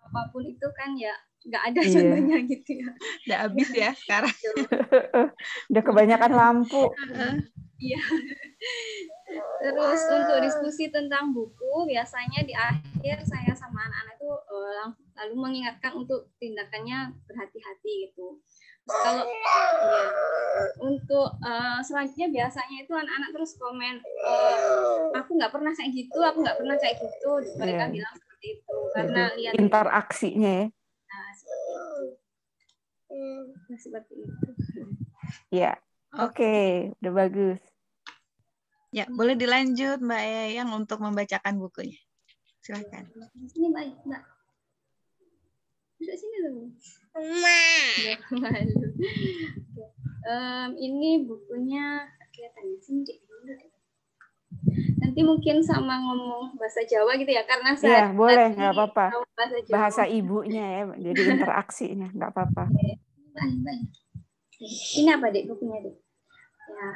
Apapun itu kan ya nggak ada contohnya gitu ya. Udah habis ya sekarang. Udah kebanyakan lampu. Iya. Terus untuk diskusi tentang buku, biasanya di akhir saya sama anak-anak itu lalu mengingatkan untuk tindakannya berhati-hati gitu. Kalau untuk selanjutnya biasanya itu anak-anak terus komen, aku nggak pernah kayak gitu, aku nggak pernah kayak gitu. Mereka bilang seperti itu karena lihat interaksinya ya. Seperti itu. Ya, oke, udah bagus. Ya, boleh dilanjut Mbak Yayang untuk membacakan bukunya. Silakan. Sini Mbak. Duduk sini dulu. Ini bukunya kelihatannya sini. Nanti mungkin sama ngomong bahasa Jawa gitu ya, karena saya boleh, nggak apa-apa. Bahasa ibunya ya, jadi interaksinya nggak apa-apa. Baik. Ini apa Dek bukunya Dek? Ya,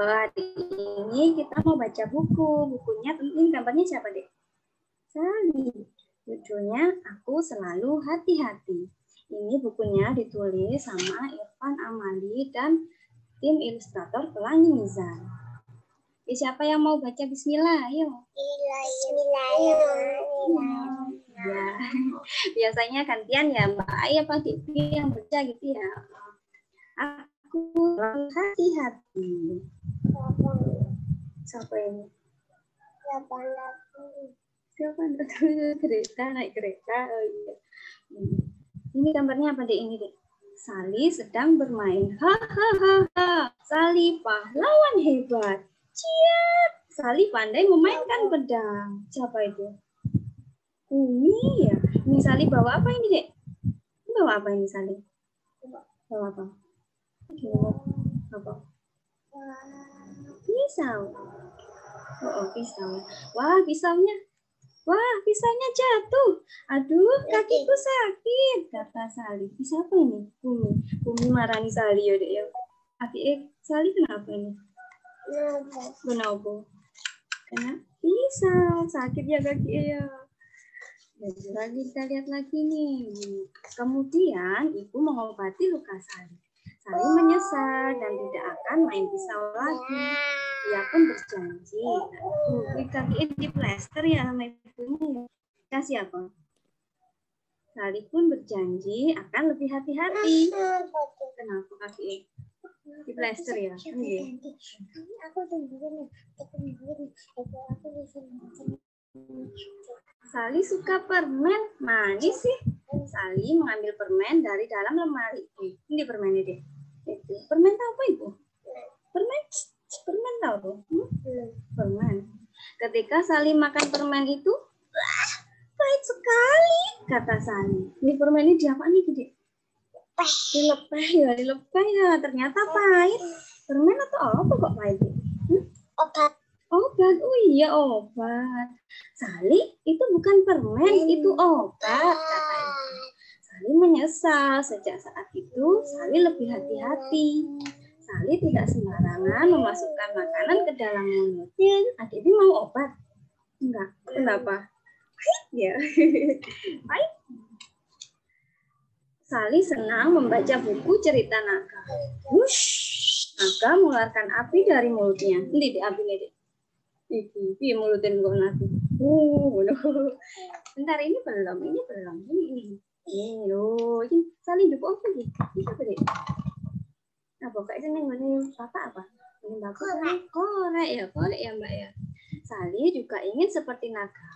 hari ini kita mau baca buku. Bukunya ini gambarnya siapa Dek? Sali. Judulnya Aku Selalu Hati-Hati. Ini bukunya ditulis sama Irfan Amali dan tim ilustrator Pelangi Mizan. Siapa yang mau baca Bismillah? Ayo. Bismillah. Ya. Biasanya gantian ya Mbak Ayah Pak Diki yang baca gitu ya. Aku selalu hati-hati. Siapa ini? Siapa kereta, naik kereta. Oh iya. Ini gambarnya apa Dek ini Dek? Sali sedang bermain. Hahaha. Sali pahlawan hebat. Ciat. Sali pandai memainkan pedang. Siapa itu? Umi ya. Ini Sali bawa apa ini Dek? Bawa apa ini Sali? Bawa apa? Apa? Pisau. Oh, pisau. Wah, pisaunya. Wah, pisaunya jatuh. Aduh, kakiku sakit, kata Sali. Pisau apa ini? Bumi marani Sali ya, Dek ya. Kaki Sali kenapa ini? Kenapa? Kena pisau, sakit ya kaki ya. Jadi lagi kita lihat lagi nih. Kemudian ibu mengobati luka Sali. Sali menyesal dan tidak akan main pisau lagi. Ia pun berjanji. Kaki di plester ya sama ibunya. Kasih apa? Sali pun berjanji akan lebih hati-hati. Kenapa kaki di plester ya? Sali suka permen. Manis sih. Sali mengambil permen dari dalam lemari. Ini permennya deh. Permen tahu apa Ibu? Permen tahu? Permen. Ketika Sali makan permen itu, pahit sekali, kata Sali. Ini permen ini diapain nih, Dek? Dilepeh ya. Ternyata pahit. Permen atau apa kok pahit? Obat. Oh iya obat. Sali itu bukan permen, itu obat, kata ibu. Sali menyesal. Sejak saat itu Sali lebih hati-hati. Sali tidak sembarangan memasukkan makanan ke dalam mulut. Adik ini mau obat? Enggak. Kenapa? Pahit ya. Pahit. Sali senang membaca buku cerita naga. Wush, naga mengeluarkan api dari mulutnya. Ini di api nih, Dek. Ini mulutin kok api. Bentar, ini belum. Ini loh. Ini Sali juga apa nih? Ini apa, Dek? Apa kayak seneng ini Bapak apa? Ini Bapak korek ya Mbak ya. Sali juga ingin seperti naga.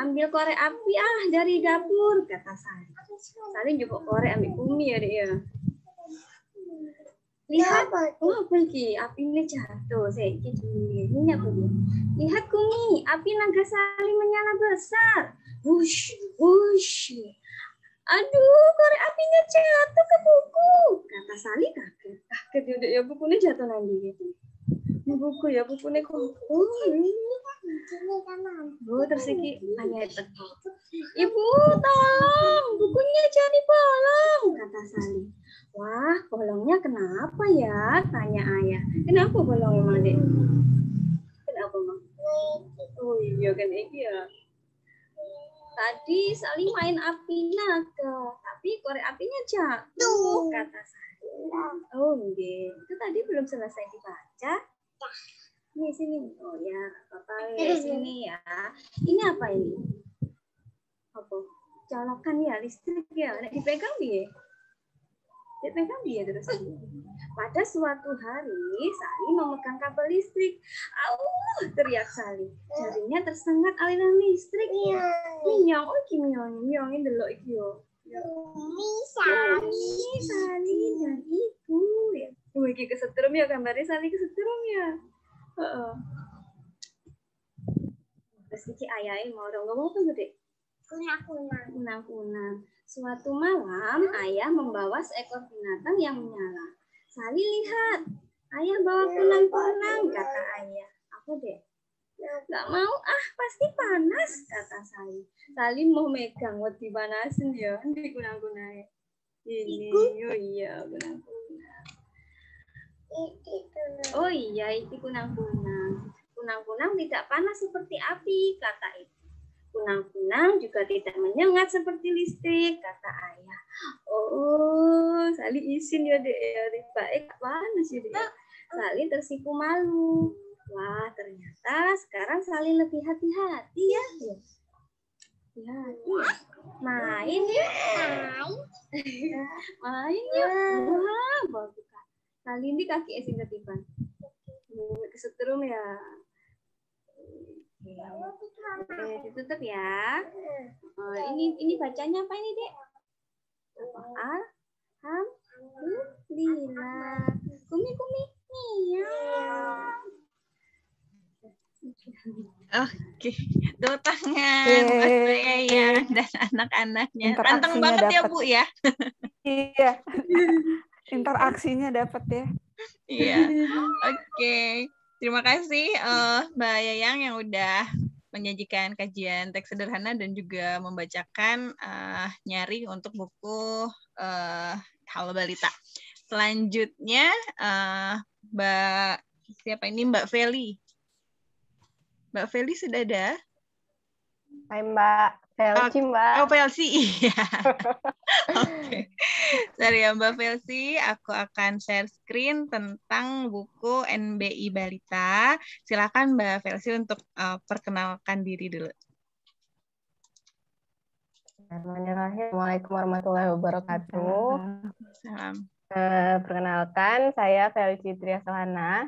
Ambil korek api dari dapur, kata Sali. Sali juga korek ambil bumi ya Dek ya. Lihat, apa ini? Api ini jatuh. Ini apa ini? Lihat Kumi, api naga Sali menyala besar. Wush, wush. Aduh, korek apinya jatuh ke buku. Kata Sali kaget. Kaget udah ya bukunya jatuh nanti gitu. Ini buku ya bukunya kok. Terus iki nanya teko. Ibu, tolong, bukunya jangan dibolong, kata Sali. Wah, bolongnya kenapa ya? Tanya ayah. Kenapa bolongnya, Mang Dek? Kenapa, Mang? Oh iya kan iki ya. Tadi Sali main api naga, tapi korek apinya jatuh, kata Sali. Oh, nggih. Itu tadi belum selesai dibaca. Ini sini. Oh ya, Bapak sini ya. Ini apa ini? Apa? Colokan ya, listrik ya. Nek dipegang piye? Dipegang piye terus? Pada suatu hari, Sali memegang kabel listrik. Au, teriak Sali. Jarinya tersengat aliran listrik. Minyong, oh iki minyong ndelok iki yo. Sali dan ibu ya. Oh, iki kesetrum ya gambarnya Sali kesetrum ya. Heeh. Terus iki ayahe mau ngomong apa Dek? Kunang-kunang. Suatu malam ayah membawa seekor binatang yang menyala. Sali lihat, ayah bawa kunang-kunang, kata ayah. Apa Dek? Gak mau pasti panas, kata Sali. Sali mau megang buat dipanasin ya, di kunang-kunang. Ini, oh iya kunang-kunang. Oh iya, itu kunang-kunang. Kunang-kunang tidak panas seperti api, kata ibu. Kunang-kunang juga tidak menyengat seperti listrik, kata ayah. Oh, Sali izin ya Dek, ya baik panas ya Dek. Sali tersipu malu. Wah, ternyata sekarang Sali lebih hati-hati ya. Hati-hati ya. Main ya. Main ya. Wah, bagus. Sali ini kaki esin ketiban. Kesetrum ya. Oke, ditutup ya. Ini bacanya apa ini, Dek? Alhamdulillah. Kumi-kumi. Oke, tepuk tangan buat saya ya dan anak-anaknya. Ganteng banget ya Bu ya. Iya. Interaksinya dapat ya. Iya. Oke. Terima kasih Mbak Yayang yang udah menyajikan kajian teks sederhana dan juga membacakan nyari untuk buku Halo Balita. Selanjutnya Mbak siapa ini? Mbak Feli. Mbak Feli sudah ada? Hai Mbak Felci, Mbak. Oh, Felci, iya. Oke. Sorry ya Mbak Felci, aku akan share screen tentang buku NBI Balita. Silakan Mbak Felci untuk perkenalkan diri dulu. Assalamualaikum warahmatullahi wabarakatuh. Salam. Perkenalkan, saya Felci Triasohana,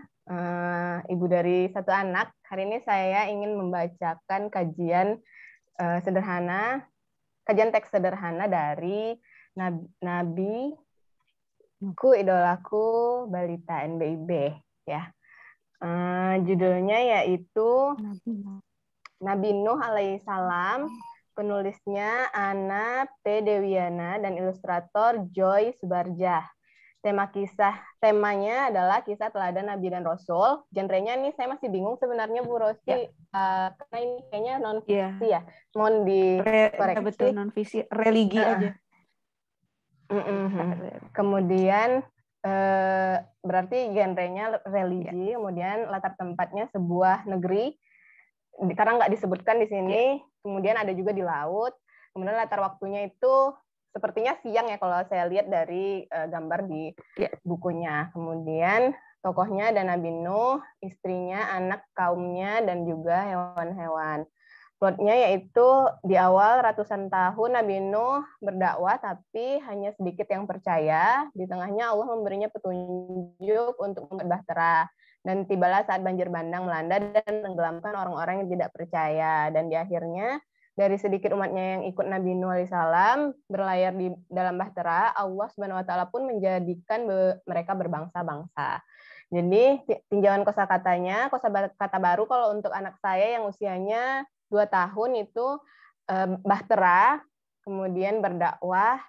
ibu dari satu anak. Hari ini saya ingin membacakan kajian teks sederhana dari Nabiku Idolaku Balita NBIB ya. Judulnya yaitu Nabi Nuh alaihissalam, penulisnya Ana P. Dewiana dan ilustrator Joy Subarjah. Temanya adalah kisah teladan Nabi dan Rasul. Genrenya nih saya masih bingung sebenarnya Bu Rosi, karena ini kayaknya non fiksi ya. Mohon dikoreksi. Betul, non fiksi, religi aja. Kemudian berarti genrenya religi, kemudian latar tempatnya sebuah negeri, karena nggak disebutkan di sini. Kemudian ada juga di laut. Kemudian latar waktunya itu sepertinya siang ya kalau saya lihat dari gambar di bukunya. Kemudian tokohnya ada Nabi Nuh, istrinya, anak kaumnya, dan juga hewan-hewan. Plotnya yaitu di awal ratusan tahun Nabi Nuh berdakwah, tapi hanya sedikit yang percaya. Di tengahnya Allah memberinya petunjuk untuk berbahtera. Dan tibalah saat banjir bandang melanda dan tenggelamkan orang-orang yang tidak percaya. Dan di akhirnya, dari sedikit umatnya yang ikut Nabi Nuh alaihissalam berlayar di dalam bahtera, Allah Subhanahu wa taala pun menjadikan mereka berbangsa-bangsa. Jadi tinjauan kosakatanya, kosakata baru kalau untuk anak saya yang usianya 2 tahun itu bahtera, kemudian berdakwah,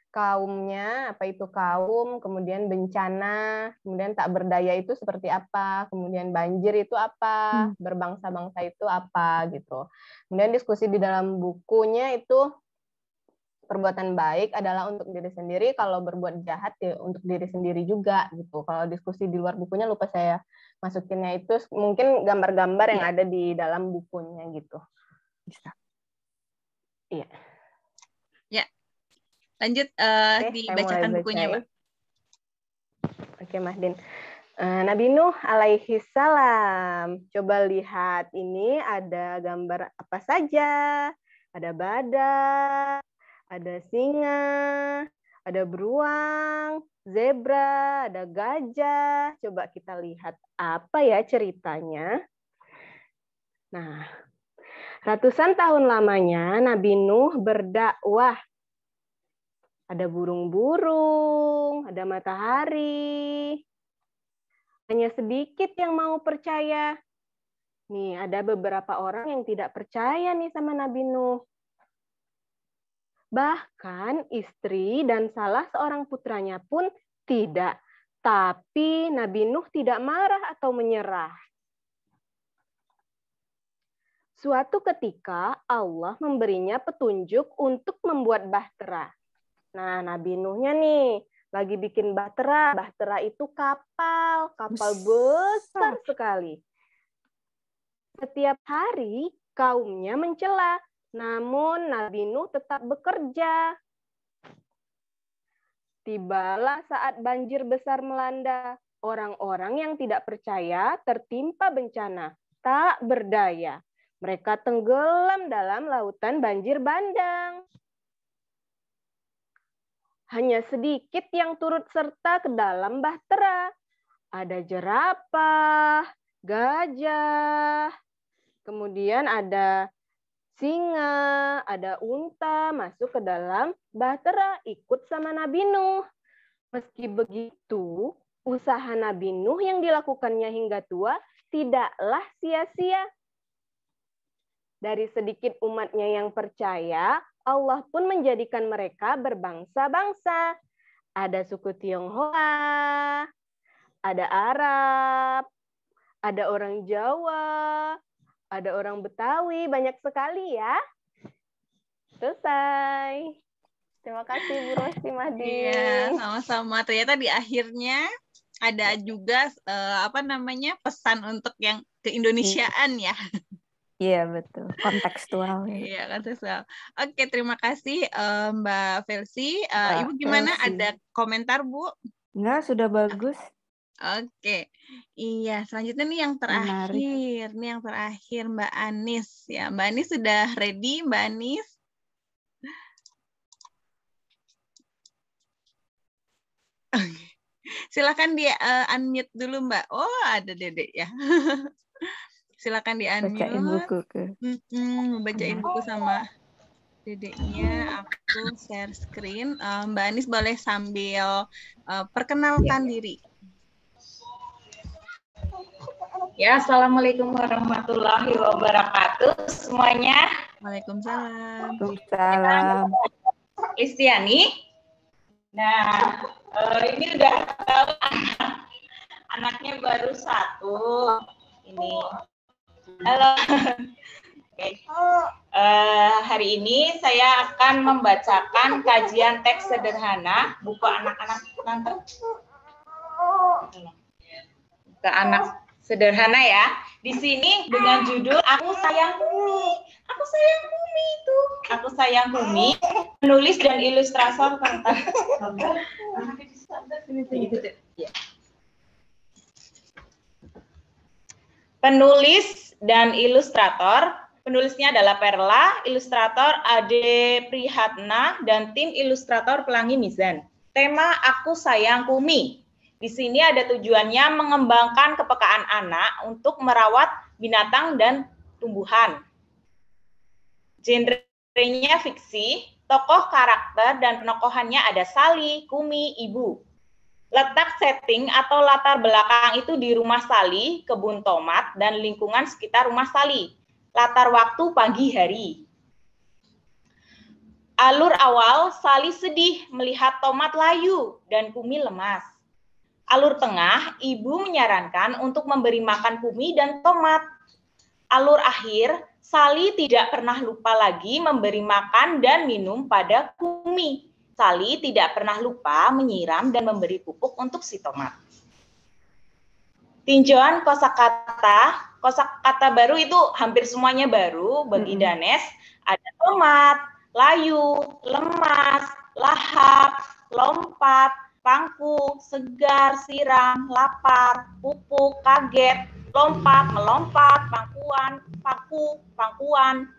kaumnya, apa itu kaum, kemudian bencana, kemudian tak berdaya itu seperti apa, kemudian banjir itu apa, berbangsa-bangsa itu apa, gitu. Kemudian diskusi di dalam bukunya itu perbuatan baik adalah untuk diri sendiri, kalau berbuat jahat ya untuk diri sendiri juga, gitu. Kalau diskusi di luar bukunya lupa saya masukinnya, itu mungkin gambar-gambar yang ada di dalam bukunya, gitu. Bisa. Iya. Ya. Lanjut dibacakan bukunya, Mbak. Oke, Mas Din. Nabi Nuh alaihi salam. Coba lihat, ini ada gambar apa saja. Ada badak, ada singa, ada beruang, zebra, ada gajah. Coba kita lihat apa ya ceritanya. Nah, ratusan tahun lamanya Nabi Nuh berdakwah. Ada burung-burung, ada matahari. Hanya sedikit yang mau percaya. Nih, ada beberapa orang yang tidak percaya nih sama Nabi Nuh. Bahkan istri dan salah seorang putranya pun tidak. Tapi Nabi Nuh tidak marah atau menyerah. Suatu ketika Allah memberinya petunjuk untuk membuat bahtera. Nah, Nabi Nuhnya nih lagi bikin bahtera. Bahtera itu kapal besar sekali. Setiap hari kaumnya mencela, namun Nabi Nuh tetap bekerja. Tibalah saat banjir besar melanda. Orang-orang yang tidak percaya tertimpa bencana, tak berdaya. Mereka tenggelam dalam lautan banjir bandang. Hanya sedikit yang turut serta ke dalam bahtera. Ada jerapah, gajah, kemudian ada singa, ada unta masuk ke dalam bahtera, ikut sama Nabi Nuh. Meski begitu, usaha Nabi Nuh yang dilakukannya hingga tua tidaklah sia-sia. Dari sedikit umatnya yang percaya, Allah pun menjadikan mereka berbangsa-bangsa. Ada suku Tionghoa, ada Arab, ada orang Jawa, ada orang Betawi, banyak sekali ya. Selesai. Terima kasih Bu Rosti, Madin. Iya, sama-sama. Ternyata di akhirnya ada juga pesan untuk yang keindonesiaan ya. Iya, betul. Kontekstual. Iya, kontekstual. Oke, terima kasih Mbak Felsi. Ibu gimana? Ada komentar, Bu? Enggak, sudah bagus. Oke. Iya, selanjutnya nih yang terakhir. Nih yang terakhir Mbak Anis. Ya, Mbak Anis sudah ready, Mbak Anis? Silakan di unmute dulu, Mbak. Oh, ada Dedek ya. Silakan di unmute. Bacain buku ke. Bacain buku sama Dedeknya. Aku share screen. Mbak Anis boleh sambil perkenalkan diri. Ya, assalamualaikum warahmatullahi wabarakatuh semuanya. Waalaikumsalam. Waalaikumsalam. Listiani. Nah, ini udah tahu anaknya baru 1. Ini. Halo. Oke. Hari ini saya akan membacakan kajian teks sederhana buku anak-anak nanti. Ke anak sederhana ya. Di sini dengan judul Aku Sayang Bumi. Aku Sayang Bumi itu. Aku Sayang Bumi. Penulis dan ilustrator tentang penulis dan ilustrator. Penulisnya adalah Perla, ilustrator Ade Prihatna, dan tim ilustrator Pelangi Mizan. Tema Aku Sayang Bumi. Di sini ada tujuannya mengembangkan kepekaan anak untuk merawat binatang dan tumbuhan. Genrenya fiksi, tokoh karakter dan penokohannya ada Sali, Kumi, Ibu. Letak setting atau latar belakang itu di rumah Sali, kebun tomat, dan lingkungan sekitar rumah Sali. Latar waktu pagi hari. Alur awal, Sali sedih melihat tomat layu dan Kumi lemas. Alur tengah, ibu menyarankan untuk memberi makan Kumi dan tomat. Alur akhir, Sali tidak pernah lupa lagi memberi makan dan minum pada Kumi. Sali tidak pernah lupa menyiram dan memberi pupuk untuk si tomat. Tinjauan kosakata baru itu hampir semuanya baru bagi Danes. Ada tomat, layu, lemas, lahap, lompat, pangku, segar, siram, lapar, pupuk, kaget, lompat, melompat, pangkuan, paku, pangkuan.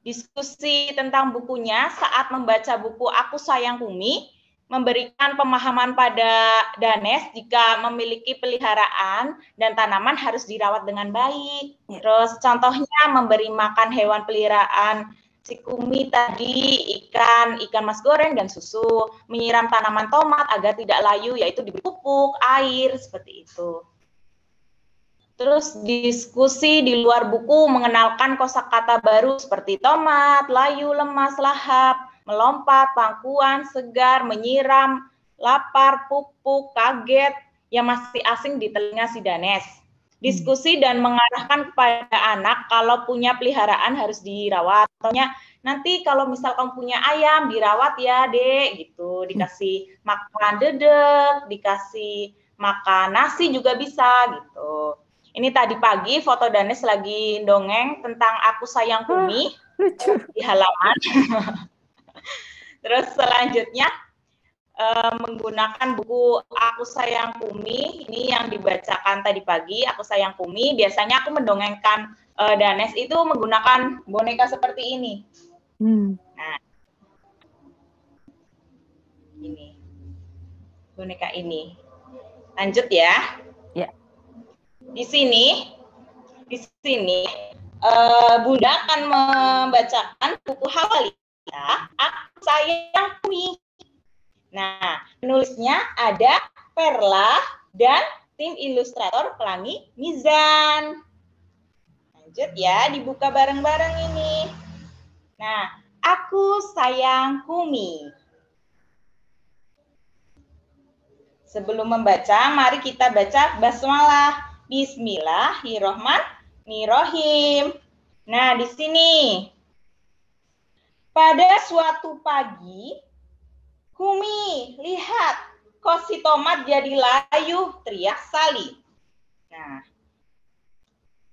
Diskusi tentang bukunya saat membaca buku Aku Sayang Kumi, memberikan pemahaman pada Danes jika memiliki peliharaan dan tanaman harus dirawat dengan baik. Terus contohnya memberi makan hewan peliharaan si Kumi tadi, ikan mas goreng dan susu, menyiram tanaman tomat agar tidak layu yaitu diberi pupuk, air, seperti itu. Terus diskusi di luar buku mengenalkan kosakata baru seperti tomat, layu, lemas, lahap, melompat, pangkuan, segar, menyiram, lapar, pupuk, kaget, yang masih asing di telinga si Danes. Diskusi dan mengarahkan kepada anak kalau punya peliharaan harus dirawat. Contohnya, nanti kalau misal kamu punya ayam, dirawat ya, Dek, gitu. Dikasih makan dedek, dikasih makan nasi juga bisa, gitu. Ini tadi pagi foto Danes lagi dongeng tentang Aku Sayang Kumi di halaman. Terus selanjutnya menggunakan buku Aku Sayang Kumi, ini yang dibacakan tadi pagi, Aku Sayang Kumi. Biasanya aku mendongengkan Danes itu menggunakan boneka seperti ini. Nah, ini boneka ini. Lanjut ya. Di sini Bunda akan membacakan buku Hawalita Aku Sayang Kumi. Nah, penulisnya ada Perla dan tim ilustrator Pelangi Mizan. Lanjut ya, dibuka bareng-bareng ini. Nah, Aku Sayang Kumi. Sebelum membaca, mari kita baca basmalah. Bismillahirrohmanirrohim. Nah, di sini. Pada suatu pagi, Kumi, lihat, kok si tomat jadi layu, teriak Sali. Nah,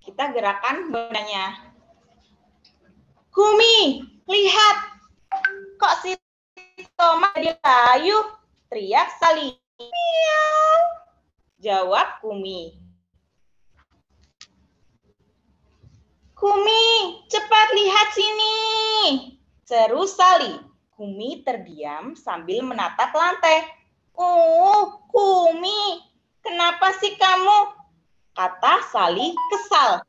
kita gerakan benanya. Kumi, lihat, kok si tomat jadi layu, teriak Sali. Miau, jawab Kumi. Kumi, cepat lihat sini, seru Sali. Kumi terdiam sambil menatap lantai. Kumi, kenapa sih kamu? Kata Sali kesal.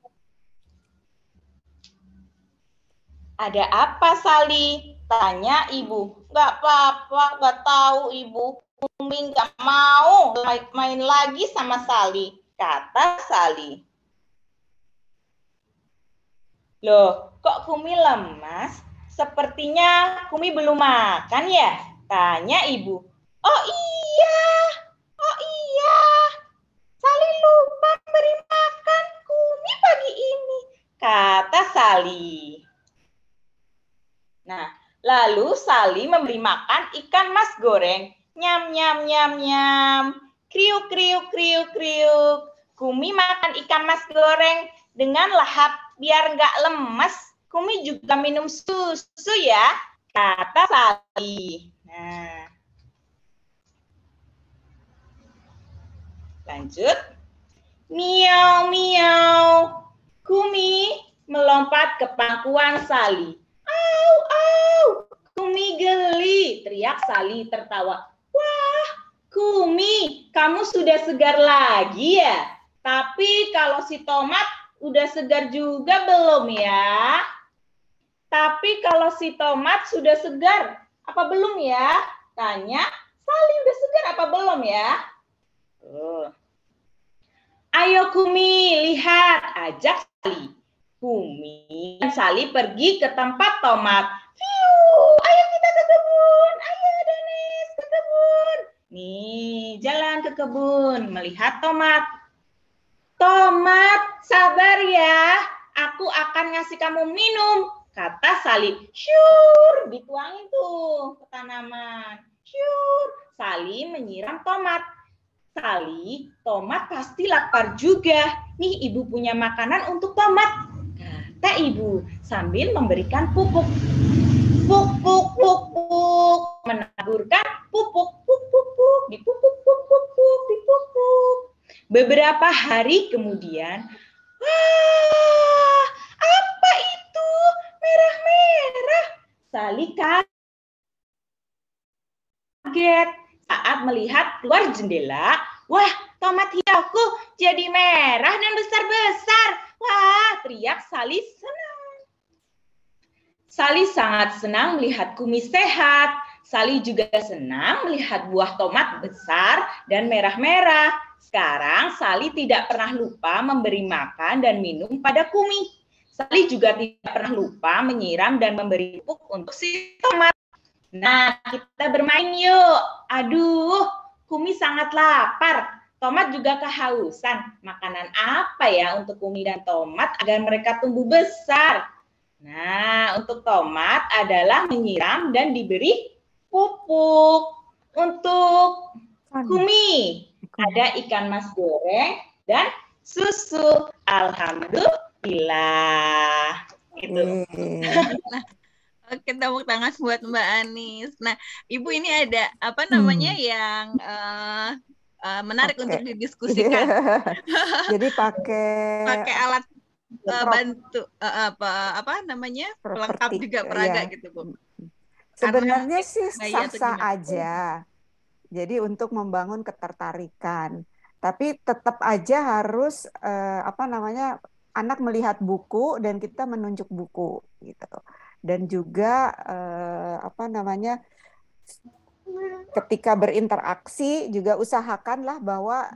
Ada apa, Sali? Tanya ibu. Gak apa-apa, gak tahu ibu. Kumi gak mau main lagi sama Sali, kata Sali. Loh, kok Kumi lemas? Sepertinya Kumi belum makan ya? Tanya ibu. Oh iya. Sali lupa beri makan Kumi pagi ini, kata Sali. Nah, lalu Sali memberi makan ikan mas goreng. Nyam, nyam, nyam, nyam. Kriuk, kriuk, kriuk, kriuk. Kumi makan ikan mas goreng dengan lahap biar nggak lemes. Kumi juga minum susu ya, kata Sali. Nah, lanjut. Miau, miau. Kumi melompat ke pangkuan Sali. Au, au. Kumi geli, teriak Sali tertawa. Wah, Kumi, kamu sudah segar lagi ya? Tapi kalau si tomat udah segar juga belum ya? Tapi kalau si tomat sudah segar, apa belum ya? Tanya, Sali udah segar apa belum ya? Ayo Kumi, lihat, ajak Kumi dan Sali pergi ke tempat tomat. Ayo kita ke kebun. Ayo Dennis ke kebun. Nih, jalan ke kebun melihat tomat. Tomat, sabar ya. Aku akan ngasih kamu minum, kata Sali. Syur, dituangin tuh ke tanaman. Syur, Sali menyiram tomat. Sali, tomat pasti lapar juga. Nih ibu punya makanan untuk tomat, kata ibu sambil memberikan pupuk. Pupuk, pupuk, menaburkan pupuk, pupuk, pupuk, dipupuk, pupuk, pupuk, dipupuk. Beberapa hari kemudian, wah, apa itu? Merah-merah. Sali kaget saat melihat keluar jendela. Wah, tomat hijauku jadi merah dan besar-besar. Wah, teriak Sali senang. Sali sangat senang melihat kumis sehat. Sali juga senang melihat buah tomat besar dan merah-merah. Sekarang Sali tidak pernah lupa memberi makan dan minum pada Kumi. Sali juga tidak pernah lupa menyiram dan memberi pupuk untuk si tomat. Nah, kita bermain yuk. Aduh, Kumi sangat lapar. Tomat juga kehausan. Makanan apa ya untuk Kumi dan tomat agar mereka tumbuh besar? Nah, untuk tomat adalah menyiram dan diberi pupuk. Untuk Kumi ada ikan mas goreng dan susu. Alhamdulillah. Gitu. Oke, tepuk tangan buat Mbak Anis. Nah, Ibu ini ada apa namanya yang menarik untuk didiskusikan. Jadi pakai alat bantu apa namanya pelengkap juga peraga gitu Bu. Sebenarnya sih sah-sah aja. Jadi untuk membangun ketertarikan. Tapi tetap aja harus apa namanya anak melihat buku dan kita menunjuk buku gitu. Dan juga apa namanya ketika berinteraksi juga usahakanlah bahwa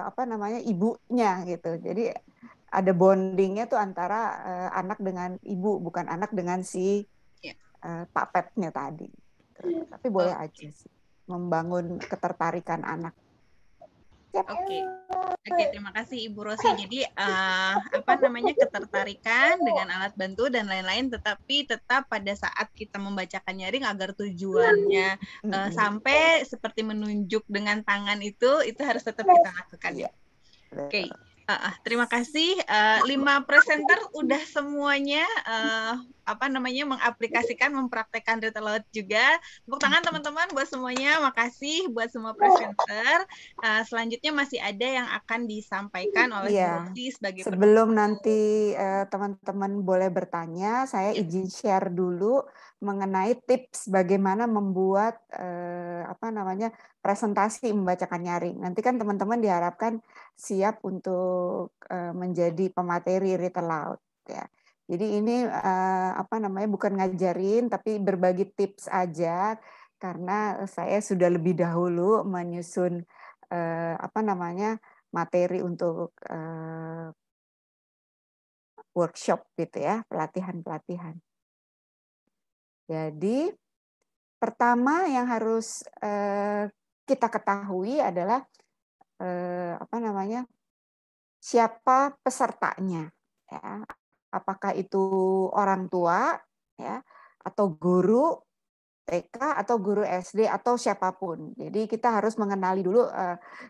apa namanya ibunya gitu. Jadi ada bondingnya tuh antara anak dengan ibu, bukan anak dengan si Pak Petnya tadi. Tapi boleh aja sih membangun ketertarikan anak. Oke, terima kasih Ibu Rosi. Jadi apa namanya ketertarikan dengan alat bantu dan lain-lain, tetapi tetap pada saat kita membacakan nyaring agar tujuannya sampai seperti menunjuk dengan tangan itu harus tetap kita lakukan ya. Oke. Terima kasih. 5 presenter udah semuanya apa namanya mengaplikasikan, mempraktekkan Read Aloud juga. Tepuk tangan teman-teman buat semuanya. Makasih buat semua presenter. Selanjutnya masih ada yang akan disampaikan oleh Bu Rosi sebagai sebelum nanti teman-teman boleh bertanya, saya izin share dulu mengenai tips bagaimana membuat apa namanya presentasi membacakan nyaring. Nanti kan teman-teman diharapkan siap untuk menjadi pemateri Read Aloud ya. Jadi ini apa namanya bukan ngajarin tapi berbagi tips aja karena saya sudah lebih dahulu menyusun apa namanya materi untuk workshop gitu ya, pelatihan-pelatihan. Jadi pertama yang harus kita ketahui adalah apa namanya siapa pesertanya ya. Apakah itu orang tua ya atau guru TK atau guru SD atau siapapun. Jadi kita harus mengenali dulu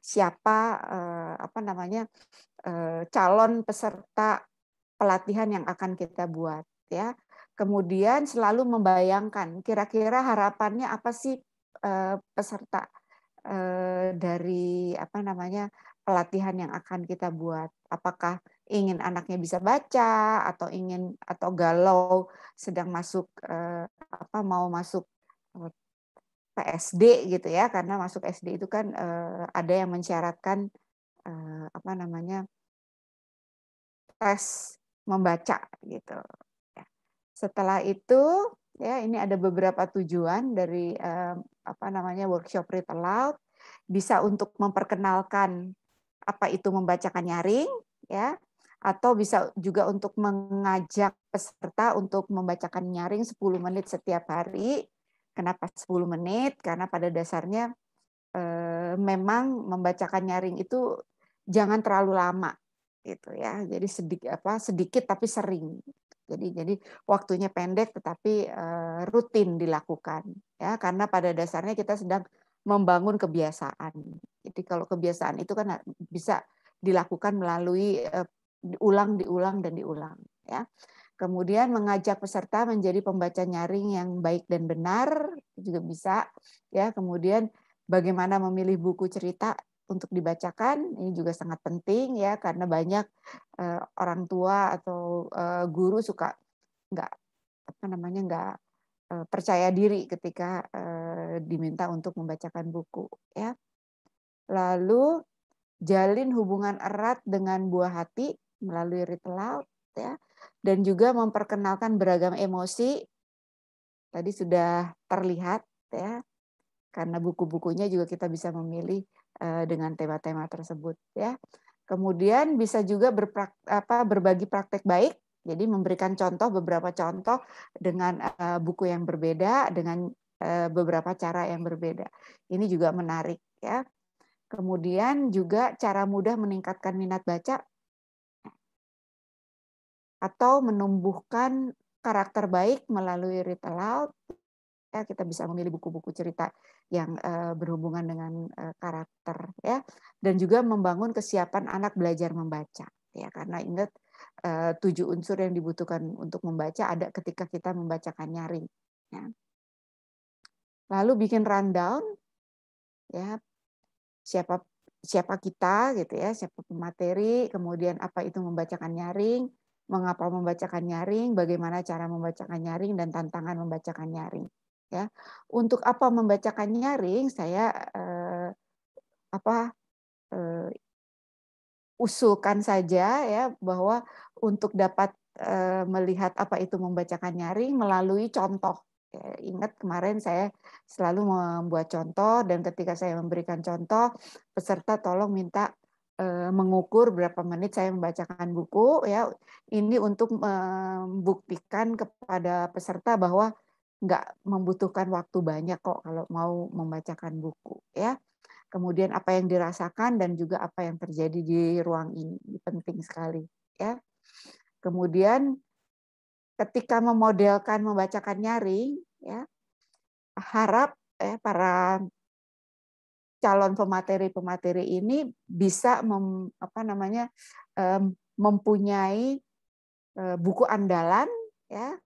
siapa apa namanya calon peserta pelatihan yang akan kita buat ya. Kemudian selalu membayangkan kira-kira harapannya apa sih peserta dari apa namanya pelatihan yang akan kita buat. Apakah ingin anaknya bisa baca atau ingin atau galau sedang masuk apa mau masuk PSD gitu ya, karena masuk SD itu kan ada yang mensyaratkan apa namanya tes membaca gitu. Setelah itu ya ini ada beberapa tujuan dari apa namanya workshop Read Aloud, bisa untuk memperkenalkan apa itu membacakan nyaring ya, Atau bisa juga untuk mengajak peserta untuk membacakan nyaring 10 menit setiap hari. Kenapa 10 menit? Karena pada dasarnya memang membacakan nyaring itu jangan terlalu lama gitu ya. Jadi sedikit tapi sering. Jadi waktunya pendek tetapi rutin dilakukan ya, karena pada dasarnya kita sedang membangun kebiasaan. Jadi kalau kebiasaan itu kan bisa dilakukan melalui diulang ya. Kemudian mengajak peserta menjadi pembaca nyaring yang baik dan benar juga bisa ya. Kemudian bagaimana memilih buku cerita untuk dibacakan ini juga sangat penting ya, karena banyak orang tua atau guru suka nggak percaya diri ketika diminta untuk membacakan buku ya. Lalu jalin hubungan erat dengan buah hati melalui read aloud ya, dan juga memperkenalkan beragam emosi tadi sudah terlihat ya, karena buku-bukunya juga kita bisa memilih dengan tema-tema tersebut ya. Kemudian bisa juga berbagi praktek baik, jadi memberikan beberapa contoh dengan buku yang berbeda dengan beberapa cara yang berbeda. Ini juga menarik ya. Kemudian juga cara mudah meningkatkan minat baca atau menumbuhkan karakter baik melalui read aloud. Ya, kita bisa memilih buku-buku cerita yang berhubungan dengan karakter ya, dan juga membangun kesiapan anak belajar membaca ya, karena ingat 7 unsur yang dibutuhkan untuk membaca ada ketika kita membacakan nyaring ya. Lalu bikin rundown ya, siapa kita gitu ya, siapa pemateri, kemudian apa itu membacakan nyaring, mengapa membacakan nyaring, bagaimana cara membacakan nyaring, dan tantangan membacakan nyaring. Ya, untuk apa membacakan nyaring, saya usulkan saja ya, bahwa untuk dapat melihat apa itu membacakan nyaring melalui contoh. Ya, ingat kemarin saya selalu membuat contoh, dan ketika saya memberikan contoh, peserta tolong minta mengukur berapa menit saya membacakan buku ya. Ini untuk membuktikan kepada peserta bahwa nggak membutuhkan waktu banyak kok kalau mau membacakan buku ya. Kemudian apa yang dirasakan dan juga apa yang terjadi di ruang ini penting sekali ya. Kemudian ketika memodelkan membacakan nyaring ya, harap para calon pemateri ini bisa mempunyai buku andalan ya,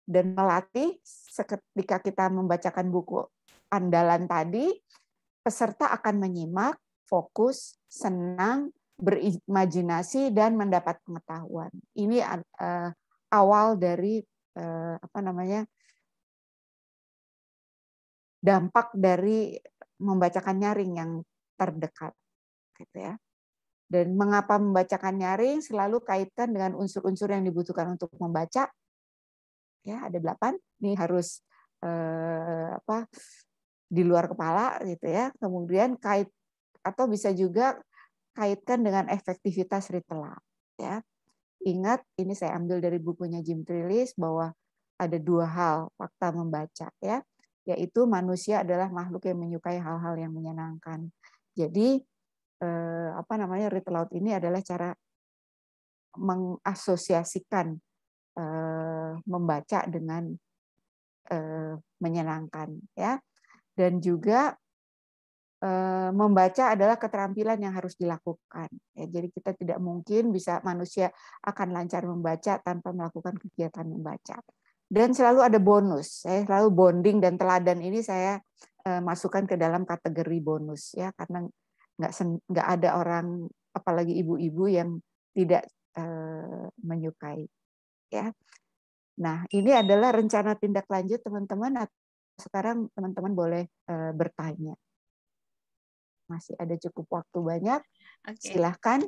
dan melatih ketika kita membacakan buku andalan tadi, peserta akan menyimak, fokus, senang, berimajinasi, dan mendapat pengetahuan. Ini awal dari dampak dari membacakan nyaring yang terdekat, gitu ya. Dan mengapa membacakan nyaring, selalu kaitkan dengan unsur-unsur yang dibutuhkan untuk membaca. Ya, ada 8. Ini harus di luar kepala gitu ya. Kemudian atau bisa juga kaitkan dengan efektivitas read aloud ya. Ingat, ini saya ambil dari bukunya Jim Trelease bahwa ada 2 hal fakta membaca ya, yaitu manusia adalah makhluk yang menyukai hal-hal yang menyenangkan. Jadi read aloud ini adalah cara mengasosiasikan membaca dengan menyenangkan ya, dan juga membaca adalah keterampilan yang harus dilakukan ya. Jadi kita tidak mungkin manusia akan lancar membaca tanpa melakukan kegiatan membaca. Dan selalu ada bonus, saya selalu bonding dan teladan ini saya masukkan ke dalam kategori bonus ya, karena nggak ada orang, apalagi ibu-ibu, yang tidak menyukai ya. Nah, ini adalah rencana tindak lanjut teman-teman. Sekarang teman-teman boleh bertanya. Masih ada cukup waktu banyak. Okay. Silahkan.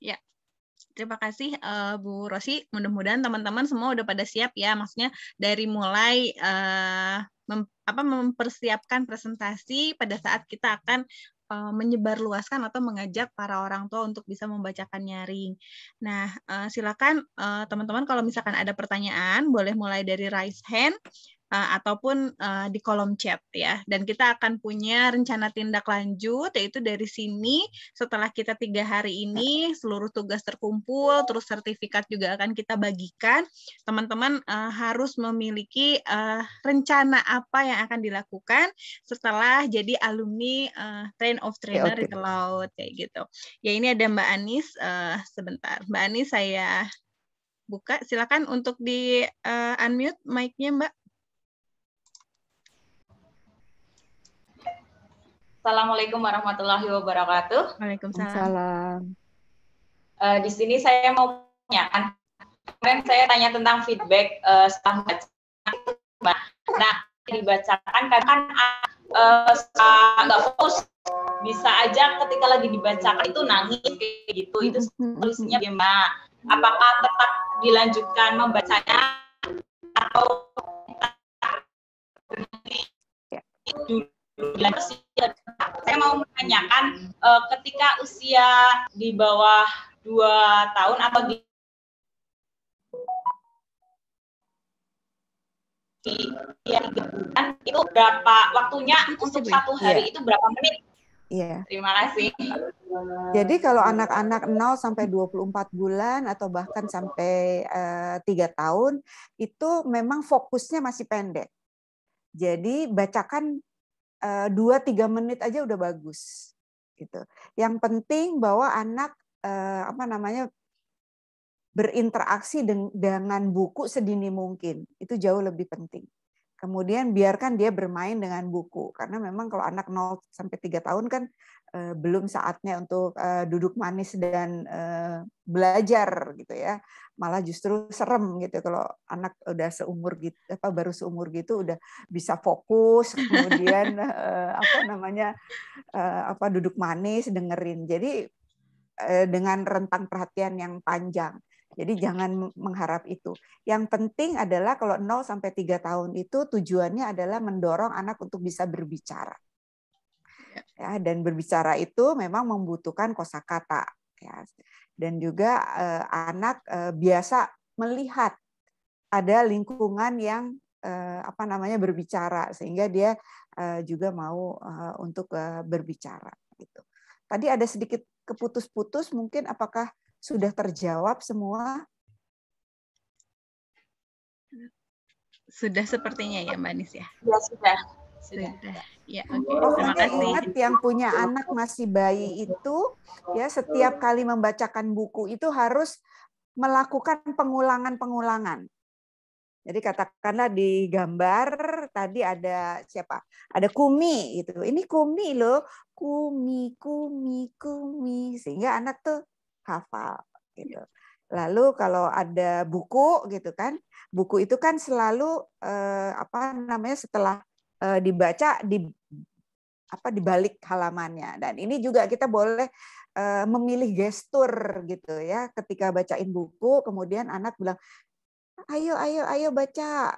Ya, terima kasih Bu Rosi. Mudah-mudahan teman-teman semua udah pada siap ya. Maksudnya dari mulai mempersiapkan presentasi pada saat kita akan menyebarluaskan atau mengajak para orang tua untuk bisa membacakan nyaring. Nah, silakan teman-teman kalau misalkan ada pertanyaan, boleh mulai dari raise hand ataupun di kolom chat ya. Dan kita akan punya rencana tindak lanjut, yaitu dari sini setelah kita 3 hari ini seluruh tugas terkumpul, terus sertifikat juga akan kita bagikan. Teman-teman harus memiliki rencana apa yang akan dilakukan setelah jadi alumni Train of Trainer Retail Laut kayak gitu. Ya, ini ada Mbak Anis, sebentar. Mbak Anis saya buka, silakan untuk di unmute mic-nya Mbak. Assalamualaikum warahmatullahi wabarakatuh. Waalaikumsalam. Di sini saya mau menanyakan, kemarin saya tanya tentang feedback setelah baca. Nah, dibacakan karena kan nggak fokus, bisa aja ketika lagi dibacakan itu nangis kayak gitu. Itu solusinya gimana? Apakah tetap dilanjutkan membacanya atau dulu? Saya mau menanyakan ketika usia di bawah 2 tahun atau di 3 bulan itu berapa waktunya untuk 1 hari itu berapa menit? Iya. Terima kasih. Jadi kalau anak-anak 0 sampai 24 bulan atau bahkan sampai 3 tahun itu memang fokusnya masih pendek. Jadi bacakan 2-3 menit aja udah bagus gitu. Yang penting bahwa anak berinteraksi dengan buku sedini mungkin. Itu jauh lebih penting. Kemudian biarkan dia bermain dengan buku karena memang kalau anak 0 sampai 3 tahun kan belum saatnya untuk duduk manis dan belajar gitu ya. Malah justru serem gitu kalau anak udah seumur gitu baru seumur gitu udah bisa fokus kemudian duduk manis dengerin. Jadi dengan rentang perhatian yang panjang. Jadi jangan mengharap itu. Yang penting adalah kalau 0 sampai 3 tahun itu tujuannya adalah mendorong anak untuk bisa berbicara. Ya, dan berbicara itu memang membutuhkan kosakata ya. Dan juga anak biasa melihat ada lingkungan yang berbicara sehingga dia juga mau untuk berbicara gitu. Tadi ada sedikit keputus-putus, mungkin apakah sudah terjawab semua? Sudah sepertinya ya Mbak Nis ya. Ya sudah. Ya, oke. Terima kasih. Ingat yang punya anak masih bayi itu ya setiap kali membacakan buku itu harus melakukan pengulangan-pengulangan. Jadi katakanlah di gambar tadi ada siapa? Ada Kumi gitu. Ini Kumi loh. Kumi, Kumi, Kumi. Sehingga anak tuh hafal gitu. Lalu kalau ada buku gitu kan. Buku itu kan selalu setelah dibaca di balik halamannya. Dan ini juga kita boleh memilih gestur gitu ya. Ketika bacain buku kemudian anak bilang ayo baca.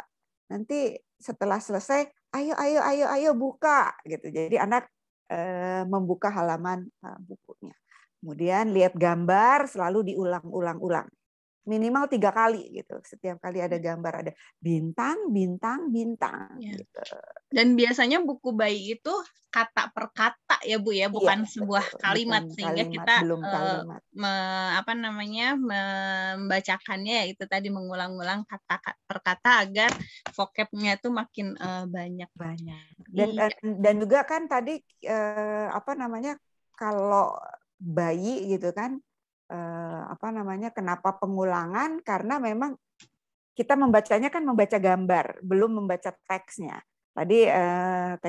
Nanti setelah selesai, ayo buka gitu. Jadi anak membuka halaman bukunya. Kemudian lihat gambar selalu diulang-ulang. Minimal 3 kali gitu. Setiap kali ada gambar ada bintang ya. Gitu. Dan biasanya buku bayi itu kata per kata ya Bu ya, bukan sebuah kalimat sehingga kita membacakannya itu tadi mengulang-ulang kata per kata agar vocabnya itu makin banyak. Dan juga kan tadi kalau bayi gitu kan kenapa pengulangan karena memang kita membacanya kan membaca gambar, belum membaca teksnya. Tadi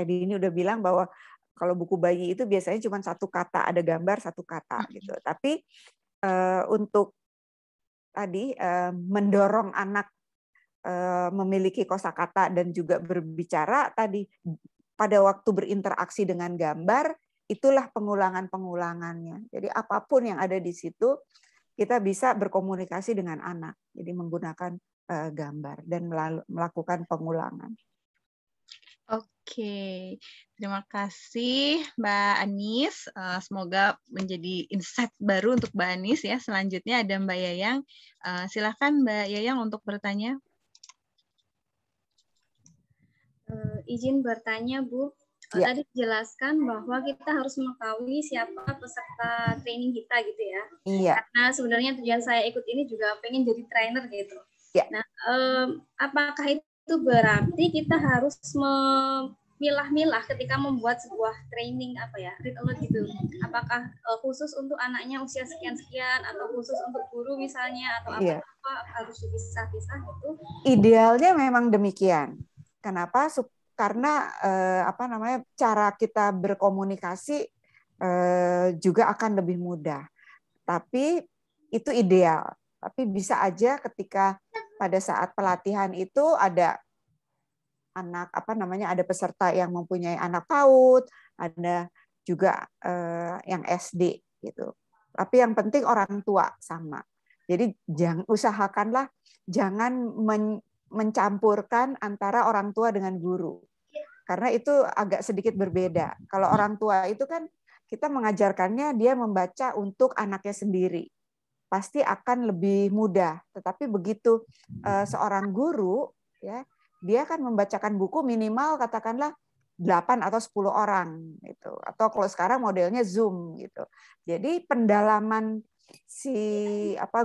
ini udah bilang bahwa kalau buku bayi itu biasanya cuma 1 kata, ada gambar 1 kata gitu. Tapi untuk tadi mendorong anak memiliki kosakata dan juga berbicara tadi pada waktu berinteraksi dengan gambar itulah pengulangan-pengulangannya. Jadi apapun yang ada di situ kita bisa berkomunikasi dengan anak. Jadi menggunakan gambar dan melakukan pengulangan. Oke, terima kasih Mbak Anis. Semoga menjadi insight baru untuk Mbak Anis ya. Selanjutnya ada Mbak Yayang. Silakan Mbak Yayang untuk bertanya. Izin bertanya, Bu. Ya. Tadi dijelaskan bahwa kita harus mengetahui siapa peserta training kita gitu ya. Iya. Karena sebenarnya tujuan saya ikut ini juga pengen jadi trainer gitu. Ya. Nah, apakah itu berarti kita harus memilah-milah ketika membuat sebuah training read alert gitu? Apakah khusus untuk anaknya usia sekian-sekian atau khusus untuk guru misalnya atau Iya. apa harus dipisah-pisah gitu? Idealnya memang demikian. Kenapa? Karena cara kita berkomunikasi juga akan lebih mudah. Tapi itu ideal. Tapi bisa aja ketika pada saat pelatihan itu ada anak ada peserta yang mempunyai anak PAUD, ada juga yang SD gitu. Tapi yang penting orang tua sama. Jadi usahakanlah jangan mencampurkan antara orang tua dengan guru. Karena itu agak sedikit berbeda. Kalau orang tua itu kan kita mengajarkannya dia membaca untuk anaknya sendiri. Pasti akan lebih mudah. Tetapi begitu seorang guru ya, dia kan membacakan buku minimal katakanlah 8 atau 10 orang gitu. Atau kalau sekarang modelnya Zoom gitu. Jadi pendalaman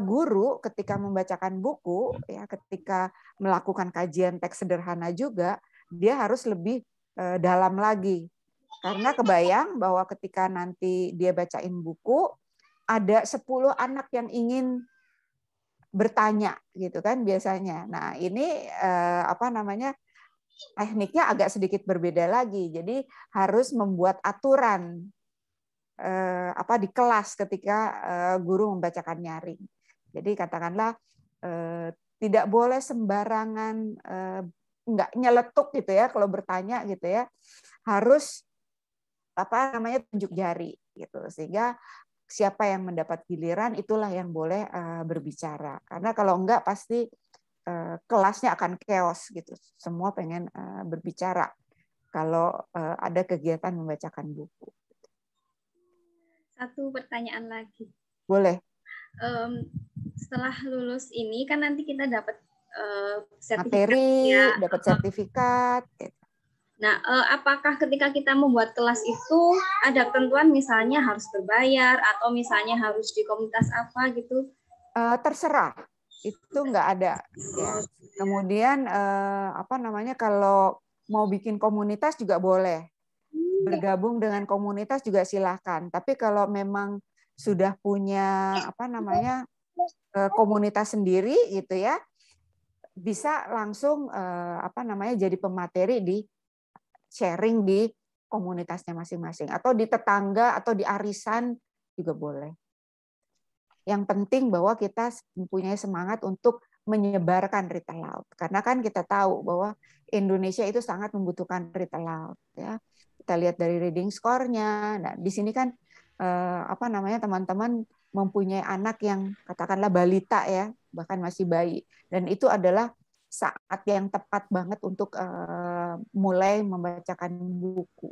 guru ketika membacakan buku ya, ketika melakukan kajian teks sederhana juga dia harus lebih dalam lagi, karena kebayang bahwa ketika nanti dia bacain buku ada 10 anak yang ingin bertanya gitu kan biasanya. Nah ini tekniknya agak sedikit berbeda lagi, jadi harus membuat aturan di kelas ketika guru membacakan nyaring. Jadi katakanlah tidak boleh sembarangan nggak nyeletuk gitu ya kalau bertanya gitu ya. Harus tunjuk jari gitu, sehingga siapa yang mendapat giliran itulah yang boleh berbicara. Karena kalau enggak pasti kelasnya akan chaos gitu. Semua pengen berbicara kalau ada kegiatan membacakan buku. Satu pertanyaan lagi. Boleh. Setelah lulus ini kan nanti kita dapat materi, ya. Dapat sertifikat. Nah, apakah ketika kita membuat kelas itu ada ketentuan misalnya harus berbayar atau misalnya harus di komunitas apa gitu? Terserah, itu nggak ada. Ya. Kemudian kalau mau bikin komunitas juga boleh. Bergabung dengan komunitas juga silahkan. Tapi kalau memang sudah punya komunitas sendiri gitu ya, bisa langsung jadi pemateri di sharing di komunitasnya masing-masing, atau di tetangga atau di arisan juga boleh. Yang penting bahwa kita mempunyai semangat untuk menyebarkan read aloud, karena kan kita tahu bahwa Indonesia itu sangat membutuhkan read aloud ya. Kita lihat dari reading score-nya. Nah, di sini kan teman-teman mempunyai anak yang katakanlah balita ya, bahkan masih bayi, dan itu adalah saat yang tepat banget untuk mulai membacakan buku.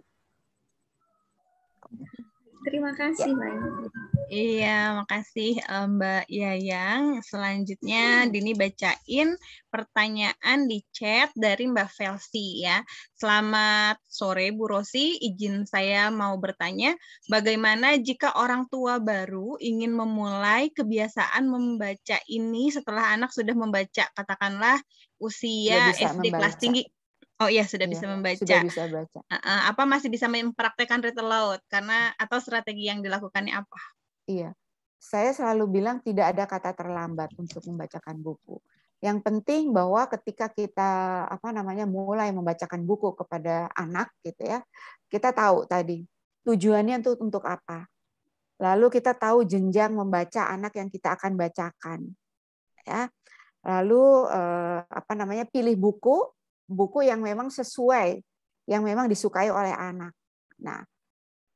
Terima kasih banyak. Iya, makasih Mbak Yayang. Selanjutnya Dini bacain pertanyaan di chat dari Mbak Felsi ya. Selamat sore Bu Rosi, izin saya mau bertanya, bagaimana jika orang tua baru ingin memulai kebiasaan membaca ini setelah anak sudah membaca, katakanlah usia SD kelas tinggi? Oh iya, sudah bisa membaca. Sudah bisa baca. Apa masih bisa mempraktekkan read aloud? Karena atau strategi yang dilakukannya apa? Iya, saya selalu bilang tidak ada kata terlambat untuk membacakan buku. Yang penting bahwa ketika kita mulai membacakan buku kepada anak gitu ya, kita tahu tadi tujuannya untuk apa. Lalu kita tahu jenjang membaca anak yang kita akan bacakan. Ya. Lalu pilih buku yang memang sesuai, yang memang disukai oleh anak. Nah,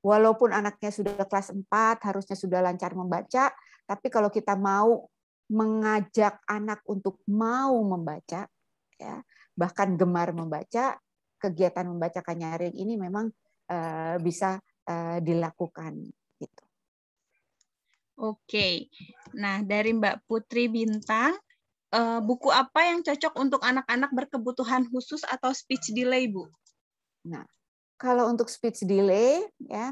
walaupun anaknya sudah kelas 4, harusnya sudah lancar membaca, tapi kalau kita mau mengajak anak untuk mau membaca, ya, bahkan gemar membaca, kegiatan membacakan nyaring ini memang bisa dilakukan gitu. Oke. Nah, dari Mbak Putri Bintang, buku apa yang cocok untuk anak-anak berkebutuhan khusus atau speech delay, Bu? Nah, kalau untuk speech delay, ya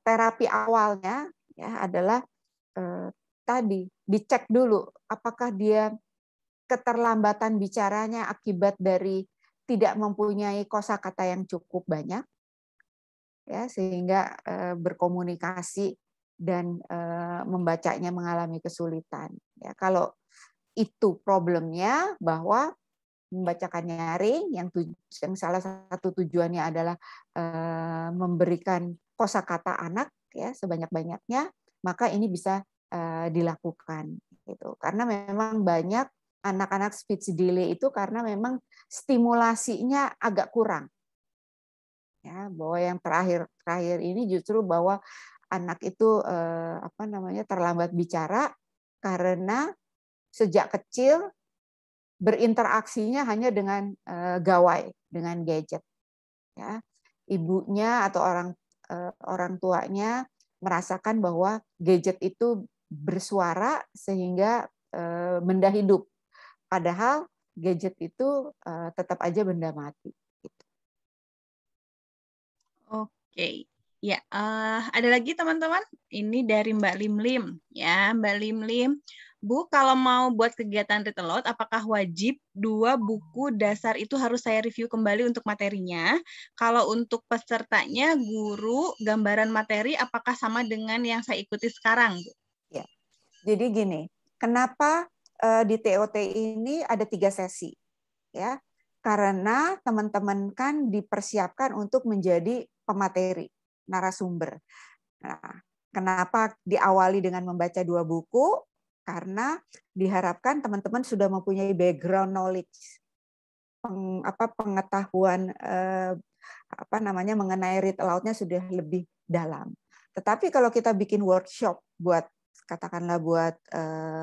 terapi awalnya ya adalah tadi dicek dulu apakah dia keterlambatan bicaranya akibat dari tidak mempunyai kosakata yang cukup banyak, ya sehingga berkomunikasi dan membacanya mengalami kesulitan. Ya, kalau itu problemnya, bahwa membacakan nyaring yang salah satu tujuannya adalah memberikan kosakata anak ya sebanyak-banyaknya, maka ini bisa dilakukan gitu. Karena memang banyak anak-anak speech delay itu karena memang stimulasinya agak kurang. Ya, bahwa yang terakhir ini justru bahwa anak itu terlambat bicara karena sejak kecil berinteraksinya hanya dengan gawai, dengan gadget. Ya, ibunya atau orang tuanya merasakan bahwa gadget itu bersuara sehingga benda hidup, padahal gadget itu tetap aja benda mati. Gitu. Oke. Ya, ada lagi teman-teman. Ini dari Mbak Lim. Ya, Mbak Lim. Bu, kalau mau buat kegiatan Read Aloud, apakah wajib 2 buku dasar itu harus saya review kembali untuk materinya? Kalau untuk pesertanya, guru, gambaran materi, apakah sama dengan yang saya ikuti sekarang, Bu? Ya, jadi gini, kenapa di TOT ini ada 3 sesi? Ya, karena teman-teman kan dipersiapkan untuk menjadi pemateri, narasumber. Nah, kenapa diawali dengan membaca 2 buku? Karena diharapkan teman-teman sudah mempunyai background knowledge, pengetahuan mengenai read aloud-nya sudah lebih dalam. Tetapi kalau kita bikin workshop buat katakanlah buat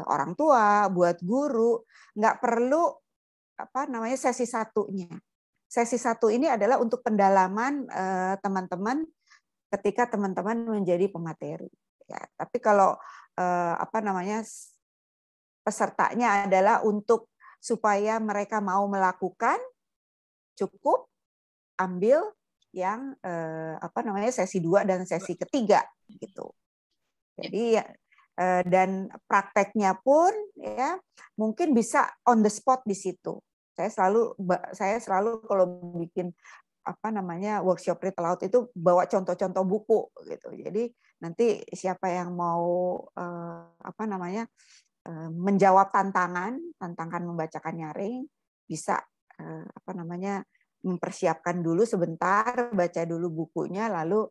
orang tua, buat guru, nggak perlu sesi satunya. Sesi 1 ini adalah untuk pendalaman teman-teman ketika teman-teman menjadi pemateri. Ya, tapi kalau pesertanya adalah untuk supaya mereka mau melakukan, cukup ambil yang sesi 2 dan sesi ketiga gitu. Jadi dan prakteknya pun ya mungkin bisa on the spot di situ. Saya selalu kalau bikin workshop Read Aloud itu bawa contoh-contoh buku gitu. Jadi nanti siapa yang mau menjawab tantangan membacakan nyaring bisa mempersiapkan dulu sebentar, baca dulu bukunya, lalu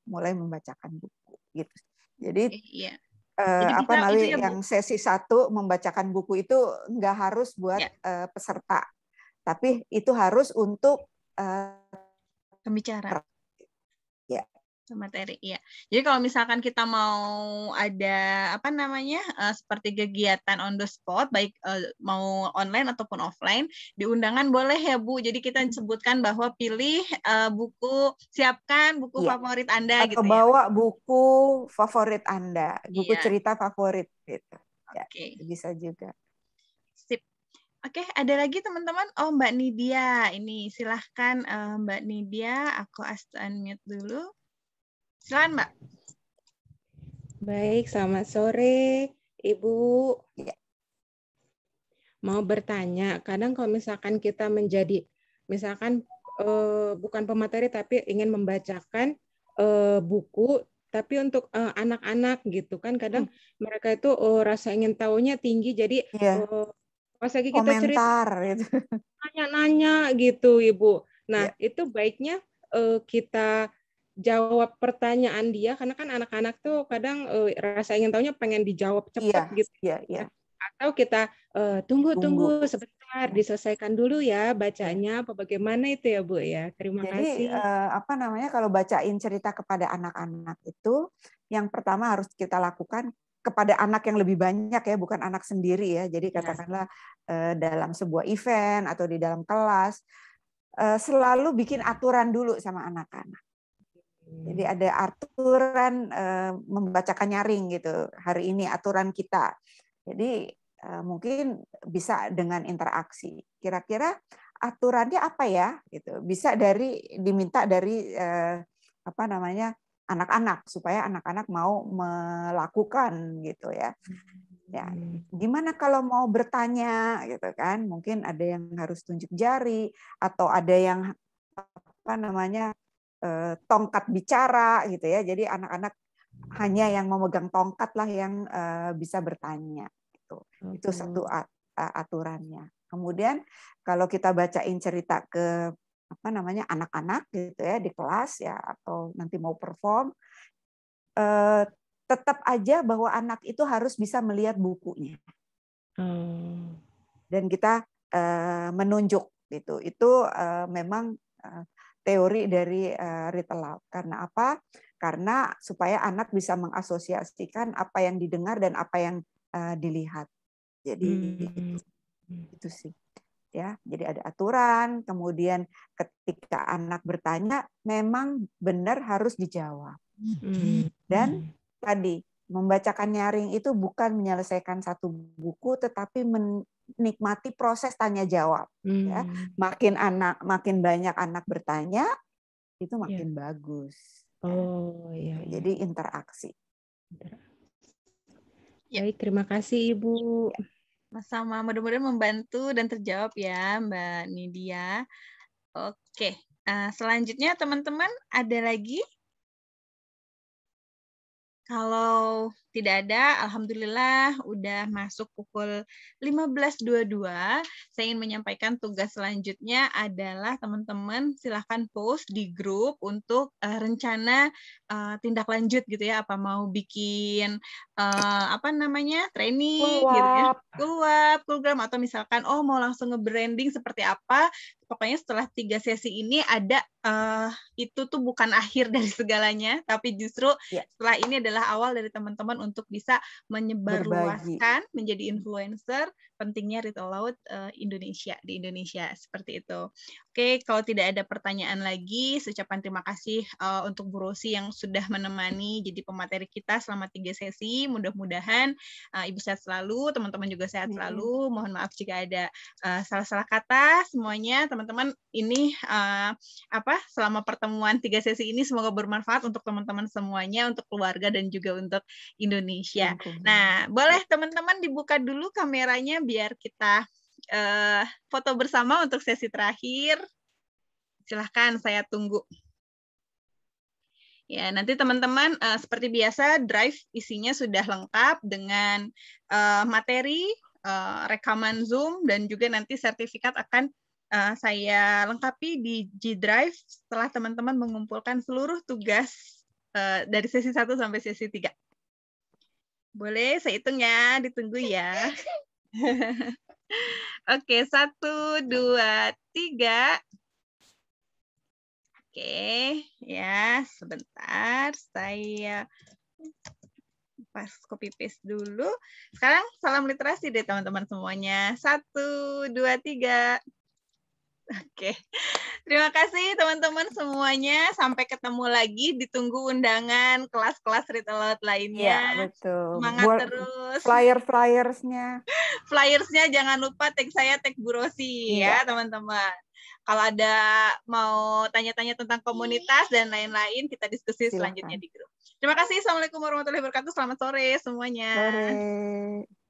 mulai membacakan buku gitu. Jadi Jadi yang sesi 1 membacakan buku itu nggak harus buat peserta, tapi itu harus untuk pembicara. Ya. Materi, ya. Jadi kalau misalkan kita mau ada seperti kegiatan on the spot, baik mau online ataupun offline, di undangan boleh ya Bu. Jadi kita sebutkan bahwa pilih buku, siapkan buku favorit Anda atau gitu bawa buku favorit Anda, buku cerita favorit gitu. Oke. Bisa juga. Sip. Oke, ada lagi teman-teman. Oh, Mbak Nidia, ini silahkan Mbak Nidia, aku unmute dulu. Silakan, Mbak. Baik, selamat sore, Ibu. Ya. Mau bertanya, kadang kalau misalkan kita menjadi, misalkan bukan pemateri tapi ingin membacakan buku, tapi untuk anak-anak gitu kan, kadang mereka itu rasa ingin tahunya tinggi, jadi pas lagi kita cerita, gitu. nanya-nanya gitu, Ibu. Nah, itu baiknya kita jawab pertanyaan dia, karena kan anak-anak tuh kadang rasa ingin tahunya pengen dijawab cepat gitu. Atau kita tunggu sebentar, diselesaikan dulu ya bacanya, apa bagaimana itu ya Bu ya. Terima kasih. Jadi kalau bacain cerita kepada anak-anak itu, yang pertama harus kita lakukan kepada anak yang lebih banyak ya, bukan anak sendiri ya. Jadi katakanlah dalam sebuah event atau di dalam kelas, selalu bikin aturan dulu sama anak-anak. Jadi ada aturan membacakan nyaring gitu. Hari ini aturan kita. Jadi mungkin bisa dengan interaksi. Kira-kira aturannya apa ya? Gitu. Bisa diminta dari apa namanya anak-anak supaya anak-anak mau melakukan gitu ya. Ya, gimana kalau mau bertanya gitu kan? Mungkin ada yang harus tunjuk jari atau ada yang apa namanya tongkat bicara gitu ya. Jadi anak-anak hanya yang memegang tongkat lah yang bisa bertanya. Gitu. Itu satu aturannya. Kemudian kalau kita bacain cerita ke apa namanya anak-anak gitu ya di kelas ya atau nanti mau perform, tetap aja bahwa anak itu harus bisa melihat bukunya. Dan kita menunjuk gitu. Itu memang teori dari read aloud. Karena apa? Karena supaya anak bisa mengasosiasikan apa yang didengar dan apa yang dilihat. Jadi itu sih. Ya, jadi ada aturan, kemudian ketika anak bertanya memang benar harus dijawab. Dan tadi membacakan nyaring itu bukan menyelesaikan satu buku, tetapi menikmati proses tanya jawab. Ya, makin banyak anak bertanya, itu makin bagus. Oh iya. Jadi interaksi. Baik, terima kasih Ibu. Sama-sama, mudah-mudahan membantu dan terjawab ya Mbak Nidia. Oke, selanjutnya teman-teman ada lagi? Kalau tidak ada, alhamdulillah udah masuk pukul 15.22. Saya ingin menyampaikan tugas selanjutnya adalah teman-teman silahkan post di grup untuk rencana tindak lanjut gitu ya, apa mau bikin apa namanya training gitu ya, program atau misalkan mau langsung nge-branding seperti apa. Pokoknya setelah 3 sesi ini ada itu tuh bukan akhir dari segalanya, tapi justru setelah ini adalah awal dari teman-teman untuk bisa menyebarluaskan, menjadi influencer, pentingnya Read Aloud Indonesia di Indonesia seperti itu. Oke, kalau tidak ada pertanyaan lagi, ucapan terima kasih untuk Bu Rosi yang sudah menemani jadi pemateri kita selama 3 sesi. Mudah-mudahan Ibu sehat selalu, teman-teman juga sehat selalu. Mohon maaf jika ada salah-salah kata semuanya, teman-teman. Ini selama pertemuan 3 sesi ini semoga bermanfaat untuk teman-teman semuanya, untuk keluarga dan juga untuk Indonesia. Nah, boleh teman-teman dibuka dulu kameranya biar kita foto bersama untuk sesi terakhir. Silahkan, saya tunggu. Ya, nanti teman-teman seperti biasa drive isinya sudah lengkap dengan materi, rekaman Zoom, dan juga nanti sertifikat akan saya lengkapi di G Drive setelah teman-teman mengumpulkan seluruh tugas dari sesi 1 sampai sesi 3. Boleh, saya hitung ya, ditunggu ya. Oke, 1, 2, 3. Oke, ya, sebentar. Saya pas copy paste dulu. Sekarang salam literasi deh teman-teman semuanya. 1, 2, 3. Oke, terima kasih teman-teman semuanya. Sampai ketemu lagi. Ditunggu undangan kelas-kelas Read Aloud lainnya. Iya, betul. Semangat terus. Flyer-flyersnya. Flyersnya jangan lupa tag saya, tag Bu Rosi ya teman-teman. Kalau ada mau tanya-tanya tentang komunitas dan lain-lain, kita diskusi selanjutnya di grup. Terima kasih. Assalamualaikum warahmatullahi wabarakatuh. Selamat sore semuanya. Sore.